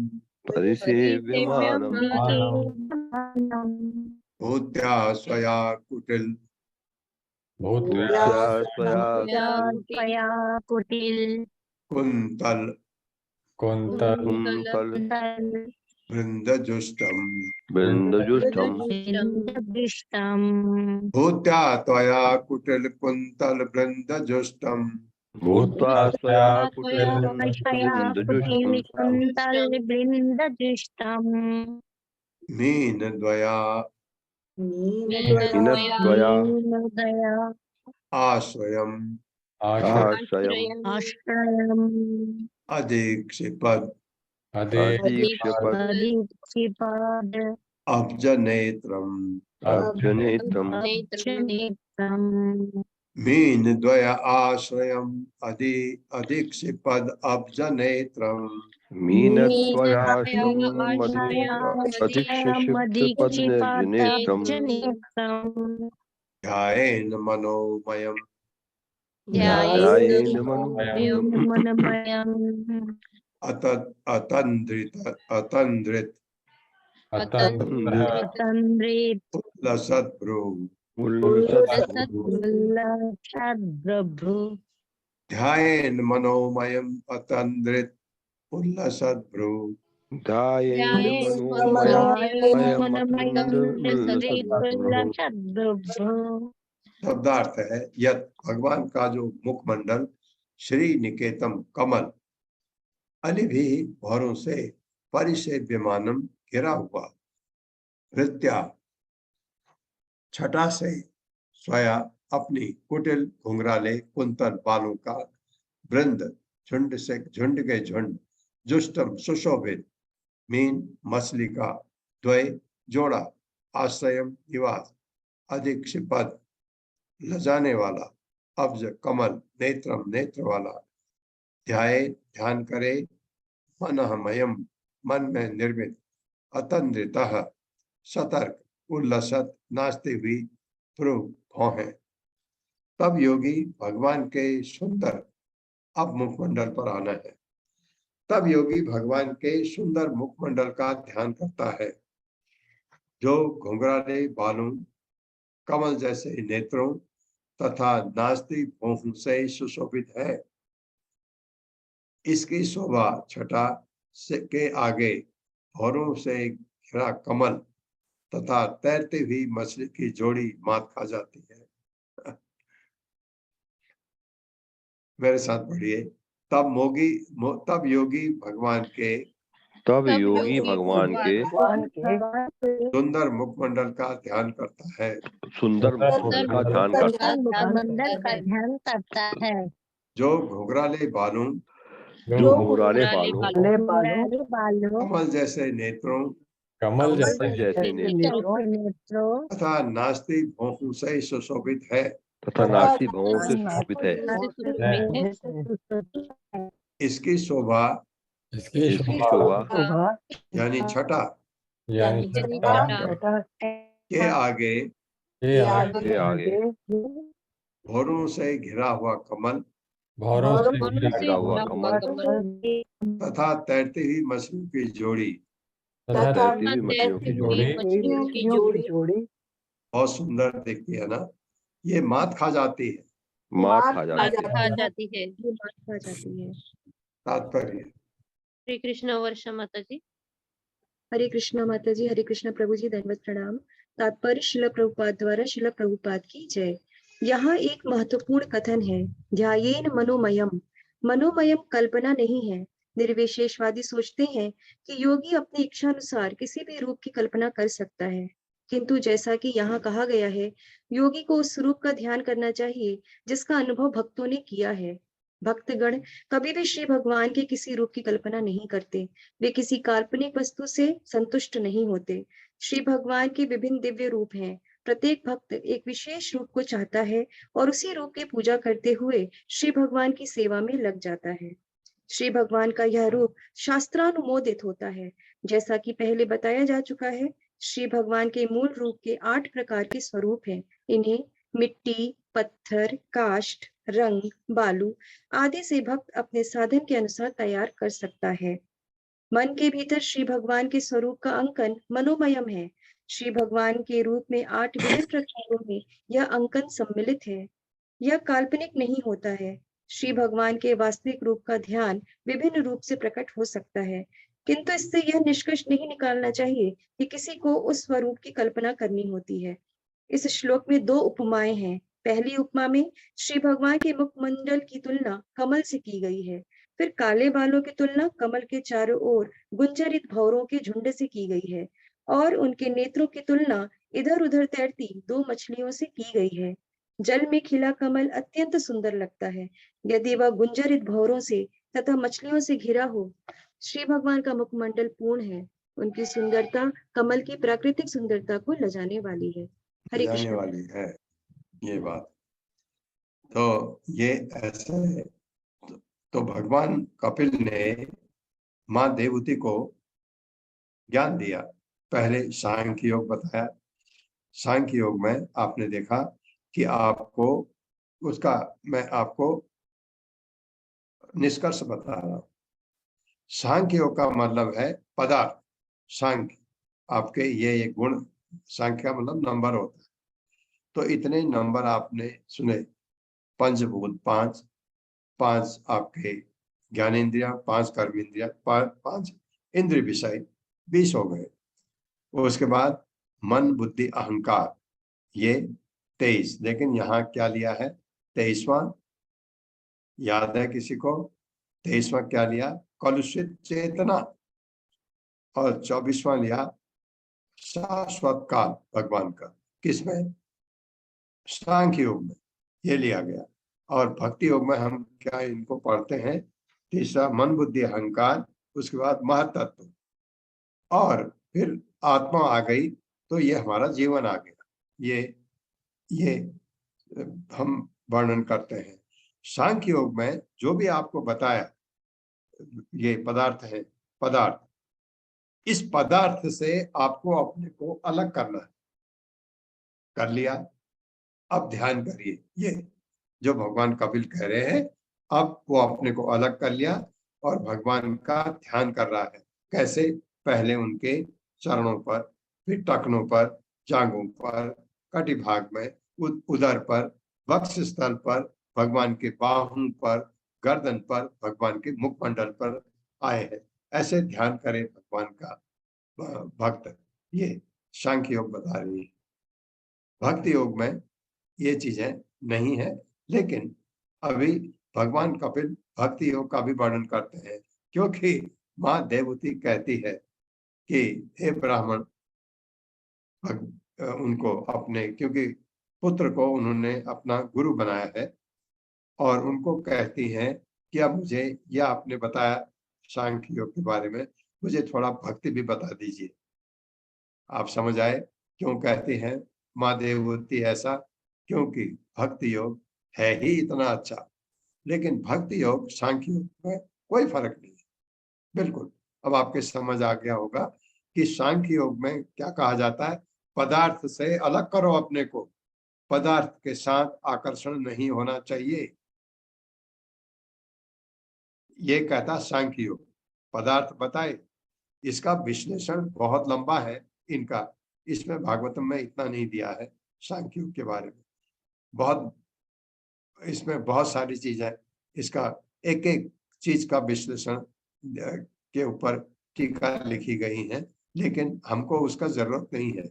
Speaker 2: भूत्या स्वया कुटिल कुंतल वृंदजुष्टम् भूत्या त्वया कुटिल कुंतल वृंदजुष्टम् मीन द्वया आश्रयम् अधिक्षिपद अब्जनेत्रम् मीन द्वय आश्रयम् अधिक्षिपद अब्जनेत्रम् ध्यायेन मनोमयम् अतंद्रित उल्लसद्भ्रू ध्यायेन मनोमयम् अतंद्रित उल्लसद्भ्रू। शब्दार्थ है यत भगवान का जो मुखमंडल श्री निकेतम कमल अलिभि भौरों से परिसेव्यमानम घिरा हुआ वृत्या छटा से स्वया अपनी कुटिल घुंघराले कुंतल बालों का वृंद झुंड से झुंड के झुंड जुष्टम सुशोभित मीन मछली का द्वय जोड़ा आश्रयम निवास अधिक्षिपद लजाने वाला अब्ज कमल नेत्रम नेत्र वाला ध्याये ध्यान करे मनःमयम मन में निर्मित अतंद्रितः सतर्क उल्लसत नाचते हुई भौहें। तब योगी भगवान के सुंदर अब मुखमंडल पर आना है। तब योगी भगवान के सुंदर मुखमंडल का ध्यान करता है जो घुंघराले बालों कमल जैसे नेत्रों तथा नाचती भौहों से सुशोभित है। इसकी शोभा छटा से के आगे भौरों से घिरा कमल तथा तैरती हुई मछली की जोड़ी मात खा जाती है। मेरे साथ पढ़िए। तब योगी भगवान के
Speaker 3: तब
Speaker 7: तब
Speaker 3: योगी
Speaker 7: योगी
Speaker 3: भगवान के
Speaker 5: भगवान के
Speaker 2: सुंदर मुखमंडल का ध्यान करता है,
Speaker 3: सुंदर मुखमंडल का ध्यान करता है,
Speaker 5: मुखमंडल का ध्यान करता है,
Speaker 2: जो घुंघराले बालों,
Speaker 3: जो घुंघराले बालों,
Speaker 5: ले बालों,
Speaker 2: कमल जैसे नेत्रों
Speaker 10: कमल
Speaker 3: कमल
Speaker 10: जैसे
Speaker 3: जैसे नेत्र
Speaker 5: नेत्रों
Speaker 2: तथा नास्तिक भौहों से सुशोभित है,
Speaker 3: तथा नासी भवों से सुशोभित है।
Speaker 2: इसकी शोभा
Speaker 10: इसकी
Speaker 3: इसकी
Speaker 10: शोभा
Speaker 3: शोभा
Speaker 2: यानी छटा
Speaker 10: यानी
Speaker 5: बेटा
Speaker 2: के आगे
Speaker 10: के आगे
Speaker 3: के आगे
Speaker 2: भौरों से घिरा हुआ कमल
Speaker 10: भौरों से
Speaker 3: घिरा हुआ कमल
Speaker 2: तथा तैरती हुई मछलियों की जोड़ी
Speaker 10: तथा
Speaker 3: तैरती हुई मछलियों की जोड़ी
Speaker 7: मछलियों की जोड़ी
Speaker 2: बहुत सुंदर दिखती है ना। ये मात खा जाती है,
Speaker 3: मात खा जाती है।
Speaker 7: खा जाती है, ये मात खा जाती है।
Speaker 2: तात्पर्य।
Speaker 7: श्री कृष्ण वर्षा माता जी।
Speaker 11: हरे कृष्णा माता जी, हरे कृष्णा प्रभु जी, दंडवत प्रणाम। तात्पर्य शिला प्रभुपाद द्वारा शिला प्रभुपाद की जय। यहाँ एक महत्वपूर्ण कथन है, ध्यायेन मनोमयम। मनोमयम कल्पना नहीं है। निर्विशेषवादी सोचते हैं कि योगी अपनी इच्छा अनुसार किसी भी रूप की कल्पना कर सकता है, किंतु जैसा कि यहाँ कहा गया है, योगी को उस रूप का ध्यान करना चाहिए जिसका अनुभव भक्तों ने किया है। भक्तगण कभी भी श्री भगवान के किसी रूप की कल्पना नहीं करते, वे किसी काल्पनिक वस्तु से संतुष्ट नहीं होते। श्री भगवान के विभिन्न दिव्य रूप हैं। प्रत्येक भक्त एक विशेष रूप को चाहता है और उसी रूप की पूजा करते हुए श्री भगवान की सेवा में लग जाता है। श्री भगवान का यह रूप शास्त्रानुमोदित होता है। जैसा कि पहले बताया जा चुका है, श्री भगवान के मूल रूप के 8 प्रकार के स्वरूप हैं। इन्हें मिट्टी, पत्थर, काष्ठ, रंग, बालू आदि से भक्त अपने साधन के अनुसार तैयार कर सकता है। मन के भीतर श्री भगवान के स्वरूप का अंकन मनोमयम है। श्री भगवान के रूप में 8 विभिन्न प्रकारों में यह अंकन सम्मिलित है। यह काल्पनिक नहीं होता है। श्री भगवान के वास्तविक रूप का ध्यान विभिन्न रूप से प्रकट हो सकता है, किंतु इससे यह निष्कर्ष नहीं निकालना चाहिए कि किसी को उस स्वरूप की कल्पना करनी होती है। इस श्लोक में 2 उपमाएं हैं। पहली उपमा में श्री भगवान के मुखमंडल की तुलना कमल से की गई है। फिर काले बालों की तुलना कमल के चारों ओर गुंजरित भौरों के झुंड से की गई है और उनके नेत्रों की तुलना इधर उधर तैरती 2 मछलियों से की गई है। जल में खिला कमल अत्यंत सुंदर लगता है यदि वह गुंजरित भौरों से तथा मछलियों से घिरा हो। श्री भगवान का मुखमंडल पूर्ण है। उनकी सुंदरता कमल की प्राकृतिक सुंदरता को लजाने वाली है। हरे
Speaker 2: जाने
Speaker 11: कृष्ण।
Speaker 2: वाली है ये बात। तो ये ऐसा है। तो भगवान कपिल ने माँ देवहूति को ज्ञान दिया। पहले सांख्य योग बताया। सांख्य योग में आपने देखा कि आपको उसका मैं आपको निष्कर्ष बता रहा हूं। सांख्य योग का मतलब है पदार्थ। सांख्य आपके ये गुण, सांख्य का मतलब नंबर होता है। तो इतने नंबर आपने सुने, पंचभूत 5, 5 आपके ज्ञानेन्द्रिया, 5 कर्मेंद्रिया, 5 इंद्रिय विषय, 20 हो गए। उसके बाद मन, बुद्धि, अहंकार, ये 23। लेकिन यहाँ क्या लिया है? 23वां याद है किसी को? 23वां क्या लिया? कलुषित चेतना। और 24वां लिया शाश्वत काल भगवान का। किसमें? सांख्य योग में ये लिया गया। और भक्ति योग में हम क्या इनको पढ़ते हैं? तीसरा मन, बुद्धि, अहंकार, उसके बाद महतत्व, और फिर आत्मा आ गई तो ये हमारा जीवन आ गया। ये हम वर्णन करते हैं। सांख्य योग में जो भी आपको बताया ये पदार्थ है, पदार्थ, इस पदार्थ से आपको अपने को अलग करना है। कर लिया, अब ध्यान करिए। ये जो भगवान कपिल कह रहे हैं, अब वो अपने को अलग कर लिया और भगवान का ध्यान कर रहा है। कैसे? पहले उनके चरणों पर, फिर टखनों पर, जांघों पर, कटिभाग में, उदर पर, वक्ष स्थल पर, भगवान के बाहों पर, गर्दन पर, भगवान के मुखमंडल पर आए हैं। ऐसे ध्यान करें भगवान का भक्त। ये सांख्य योग बता रही है। भक्ति योग में ये चीजें नहीं है, लेकिन अभी भगवान कपिल भक्ति योग का भी वर्णन करते हैं, क्योंकि माँ देवती कहती है कि हे ब्राह्मण, उनको अपने, क्योंकि पुत्र को उन्होंने अपना गुरु बनाया है, और उनको कहती हैं कि अब मुझे, या आपने बताया सांख्य योग के बारे में, मुझे थोड़ा भक्ति भी बता दीजिए। आप समझ आए क्यों कहती हैं माँ देवती ऐसा? क्योंकि भक्ति योग है ही इतना अच्छा, लेकिन भक्ति योग सांख्य योग में कोई फर्क नहीं है, बिल्कुल। अब आपके समझ आ गया होगा कि सांख्य योग में क्या कहा जाता है, पदार्थ से अलग करो अपने को, पदार्थ के साथ आकर्षण नहीं होना चाहिए, ये कहता सांख्य योग। पदार्थ बताए, इसका विश्लेषण बहुत लंबा है इनका, इसमें भागवतम में इतना नहीं दिया है सांख्य योग के बारे में, बहुत, इसमें बहुत सारी चीजें, इसका एक एक चीज का विश्लेषण के ऊपर टीका लिखी गई है, लेकिन हमको उसका जरूरत नहीं है।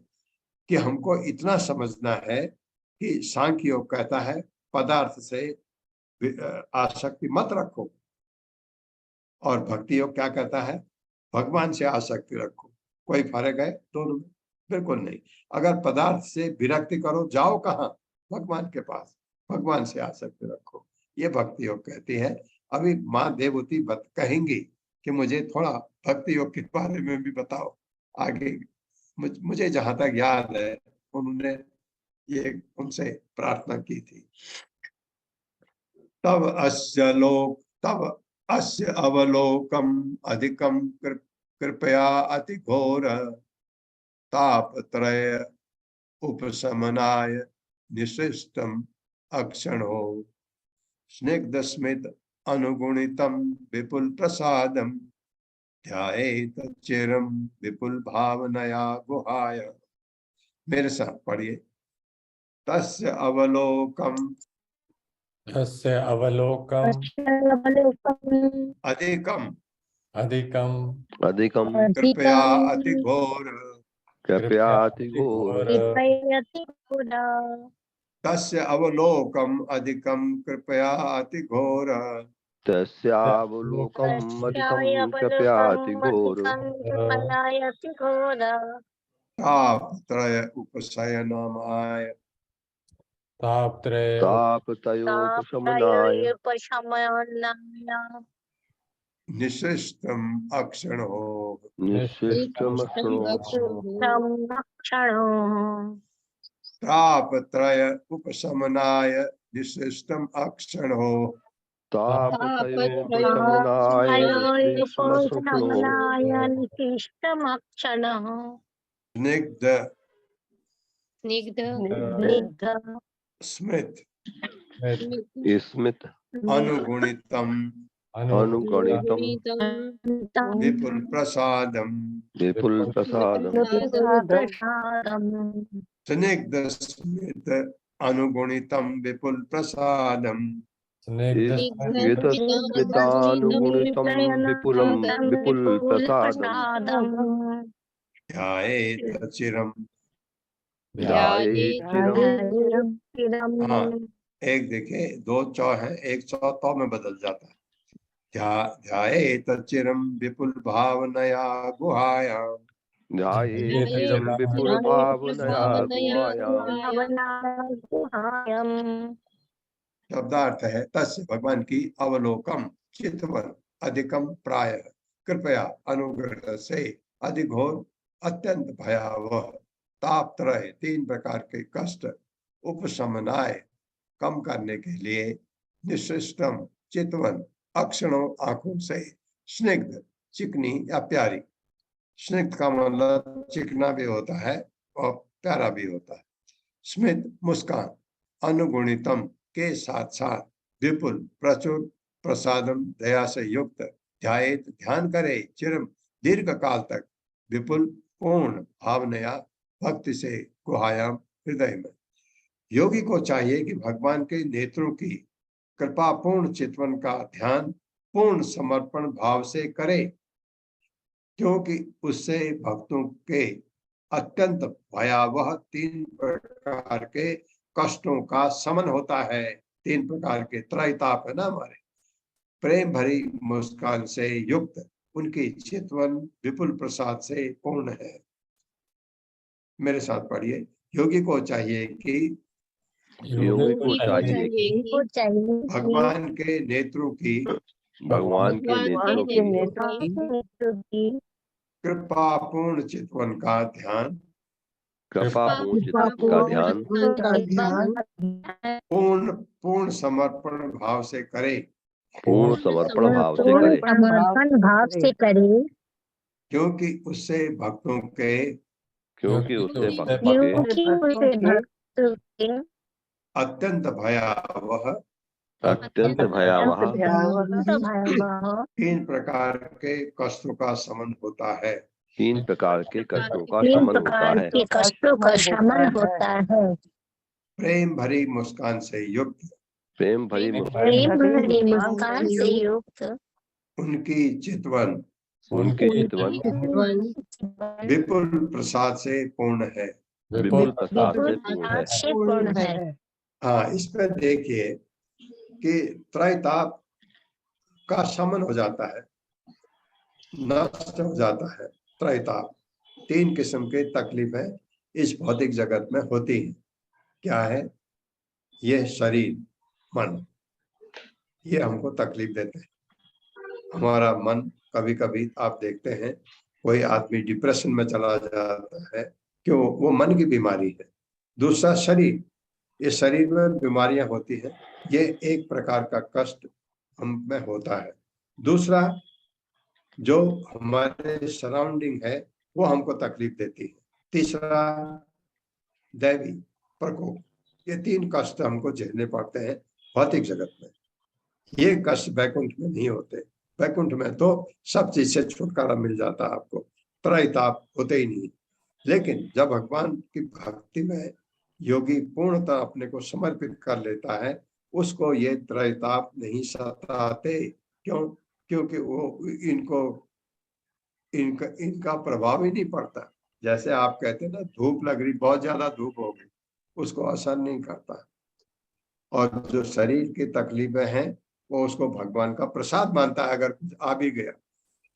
Speaker 2: कि हमको इतना समझना है कि सांख्य योग कहता है पदार्थ से आसक्ति मत रखो, और भक्ति योग क्या कहता है, भगवान से आसक्ति रखो। कोई फर्क है दोनों में? बिल्कुल नहीं। अगर पदार्थ से विरक्ति करो, जाओ कहाँ? भगवान के पास, भगवान से आसक्ति रखो, ये भक्ति योग कहती है। अभी माँ देवती कहेंगी कि मुझे थोड़ा भक्ति योग के बारे में भी बताओ आगे। मुझे जहां तक याद है उन्होंने ये उनसे प्रार्थना की थी। तब अस्य अवलोकम अधिकम कृपया अतिघोर तापत्रय उपशमनाय निशिष्टम अक्षणो स्निग्ध स्मित अनुगुणितम विपुल प्रसादम ध्यायेत चिरम विपुल भावनया गुहाय। मेरे साथ पढ़िए। तस्य अवलोकम
Speaker 10: तस्य अवलोकम
Speaker 2: अधिकम
Speaker 10: अधिकम
Speaker 2: कृपया अतिघोर
Speaker 3: कृपया अतिघोर
Speaker 2: तस्य अवलोकम अधिकम कृपया अतिघोर
Speaker 3: तस्यावलोकम् अधिकं कृपया अतिघोर
Speaker 2: तापत्रय उपशयनाय
Speaker 3: तापत्रयोपशमनाय
Speaker 2: निशिष्टम अक्षणो
Speaker 3: निशिष्टमक्षणो
Speaker 2: तापत्रय उपशमनाय निशिष्टम अक्षणो
Speaker 3: तापत्रयोपशमनाय निशिष्टमक्षणो
Speaker 2: स्निग्ध स्मित
Speaker 3: स्मित
Speaker 2: अनुगुणितम
Speaker 3: अनुगणितम
Speaker 2: विपुल प्रसादम स्निग्ध स्मित अनुगुणितम विपुल प्रसादम
Speaker 3: स्मितानुगुणितं विपुल प्रसादम्
Speaker 2: ध्यायेत चिरम।
Speaker 3: ध्यायेत चिरम।
Speaker 2: हाँ, एक देखे, दो चौ है, एक चौ तो में बदल जाता है। ध्यायेत चिरम विपुल भावनया गुहायाम।
Speaker 3: ध्यायेत चिरम विपुल भावनया गुहायाम।
Speaker 2: शब्दार्थ है तस्य भगवान की अवलोकम चितवन अधिकम प्राय कृपया अनुग्रह से अधिघोर अत्यंत भयावह तापत्रय तीन प्रकार के कष्ट उपशमनाय कम करने के लिए निशिष्टम चितवन अक्षणों आंखों से स्निग्ध चिकनी या प्यारी। स्निग्ध का मतलब चिकना भी होता है और प्यारा भी होता है। स्मित मुस्कान, अनुगुणितम के साथ साथ विपुल प्रचुर प्रसादम दया से युक्त ध्यायेत ध्यान करे चिरम दीर्घ काल तक विपुल पूर्ण भावनया भक्ति से गुहायाम हृदय में। योगी को चाहिए कि भगवान के नेत्रों की कृपा पूर्ण चितवन का ध्यान पूर्ण समर्पण भाव से करे, क्योंकि उससे भक्तों के अत्यंत भयावह तीन प्रकार के कष्टों का समन होता है। तीन प्रकार के त्रैताप है ना हमारे। प्रेम भरी मुस्कान से युक्त उनकी चितवन विपुल प्रसाद से पूर्ण है। मेरे साथ पढ़िए। योगी को चाहिए कि
Speaker 3: योगी को चाहिए कि
Speaker 2: भगवान के नेत्रों की
Speaker 3: भगवान के नेत्रों की
Speaker 2: कृपापूर्ण चितवन का ध्यान
Speaker 3: कृपापूर्ण चित्तवन का ध्यान
Speaker 2: पूर्ण समर्पण भाव से करे,
Speaker 3: पूर्ण समर्पण भाव से करे,
Speaker 2: क्योंकि उससे भक्तों के
Speaker 3: क्योंकि उससे भक्तों के
Speaker 2: अत्यंत भयावह
Speaker 3: अत्यंत भयावह
Speaker 2: तीन प्रकार के कष्टों का शमन होता है।
Speaker 3: 3 प्रकार के कष्टों का शमन होता है।
Speaker 2: प्रेम भरी मुस्कान से युक्त
Speaker 3: प्रेम भरी मुस्कान से युक्त
Speaker 2: उनकी चितवन विपुल प्रसाद से पूर्ण है।
Speaker 3: विपुल प्रसाद से पूर्ण है।
Speaker 2: हाँ, इस पर देखिए कि त्रैताप का शमन हो जाता है, नष्ट हो जाता है। त्रैताप 3 किस्म के तकलीफें इस भौतिक जगत में होती हैं। क्या है? ये शरीर, मन, ये हमको तकलीफ देते हैं। हमारा मन कभी कभी आप देखते हैं कोई आदमी डिप्रेशन में चला जाता है, क्यों? वो मन की बीमारी है। दूसरा शरीर, ये शरीर में बीमारियां होती हैं, ये एक प्रकार का कष्ट हम में होता है। दूसरा, जो हमारे सराउंडिंग है वो हमको तकलीफ देती है। तीसरा, दैवी प्रकोप। ये 3 कष्ट हमको झेलने पड़ते हैं भौतिक जगत में। ये कष्ट वैकुंठ में नहीं होते। वैकुंठ में तो सब चीज से छुटकारा मिल जाता है आपको, त्रैताप होते ही नहीं। लेकिन जब भगवान की भक्ति में योगी पूर्णतः अपने को समर्पित कर लेता है, उसको ये त्रैताप नहीं सताते। क्यों? क्योंकि वो इनका प्रभाव ही नहीं पड़ता। जैसे आप कहते हैं ना, धूप लग रही, बहुत ज्यादा धूप हो गई, उसको असर नहीं करता। और जो शरीर की तकलीफें हैं वो उसको भगवान का प्रसाद मानता है। अगर कुछ आ भी गया,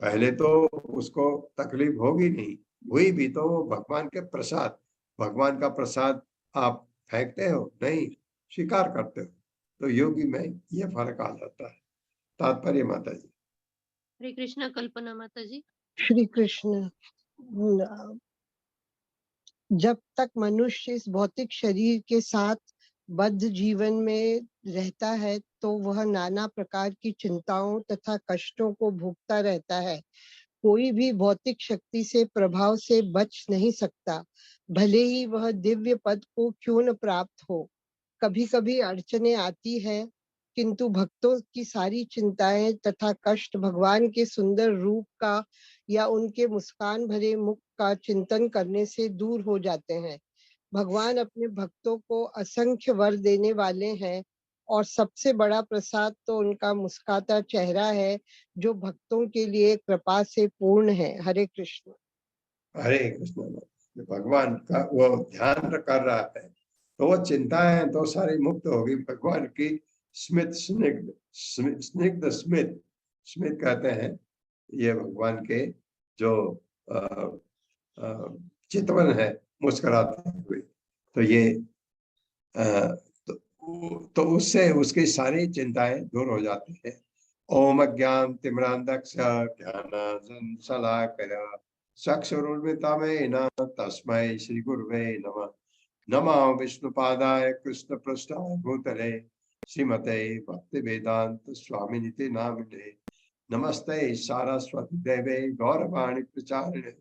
Speaker 2: पहले तो उसको तकलीफ होगी नहीं, हुई भी तो भगवान के प्रसाद, भगवान का प्रसाद आप फेंकते हो नहीं, स्वीकार करते हो। तो योगी में ये फर्क आ जाता है। तात्पर्य माता जी।
Speaker 7: हरे कृष्णा। कल्पना माता जी।
Speaker 5: श्री कृष्ण। जब तक मनुष्य इस भौतिक शरीर के साथ बद्ध जीवन में रहता है तो वह नाना प्रकार की चिंताओं तथा कष्टों को भोगता रहता है। कोई भी भौतिक शक्ति से प्रभाव से बच नहीं सकता, भले ही वह दिव्य पद को क्यों न प्राप्त हो। कभी कभी अड़चने आती है, किंतु भक्तों की सारी चिंताएं तथा कष्ट भगवान के सुंदर रूप का या उनके मुस्कान भरे मुख का चिंतन करने से दूर हो जाते हैं। भगवान अपने भक्तों को असंख्य वर देने वाले हैं और सबसे बड़ा प्रसाद तो उनका मुस्काता चेहरा है, जो भक्तों के लिए कृपा से पूर्ण है। हरे कृष्ण।
Speaker 2: हरे कृष्ण। भगवान का वो ध्यान कर रहा है तो वो चिंताएं तो सारी मुक्त होगी। भगवान की स्मित, स्निग्ध स्मित, स्मित कहते हैं ये भगवान के जो चितवन है मुस्कुराते हुए, तो ये तो उससे उसकी सारी चिंताएं दूर हो जाती है। ओम ज्ञान तिम्रांधक्ष ज्ञानांजन शलाकया चक्षुरुन्मिलितं तस्मै श्री गुरुवे नमः। नमः विष्णुपादाय कृष्ण पृष्ठाय भूतले श्रीमते भक्ति वेदांत स्वामिनिति नामिने। नमस्ते सारस्वती देवे गौरवाणी प्रचारिणे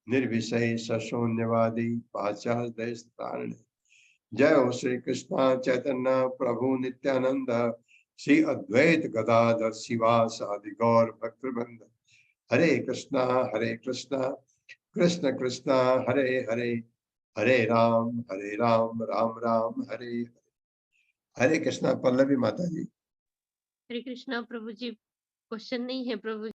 Speaker 2: निर्विशेष शून्यवादी पाश्चात्य देशतारिणे। जय हो श्री कृष्ण चैतन्य प्रभु नित्यानंद श्री अद्वैत गदाधर शिवासादि गौर भक्तवृंद। हरे कृष्णा कृष्ण कृष्ण हरे हरे, हरे राम राम राम हरे हरे। हरे कृष्णा। पल्लवी माता जी।
Speaker 7: हरे कृष्णा प्रभु जी। क्वेश्चन नहीं है प्रभु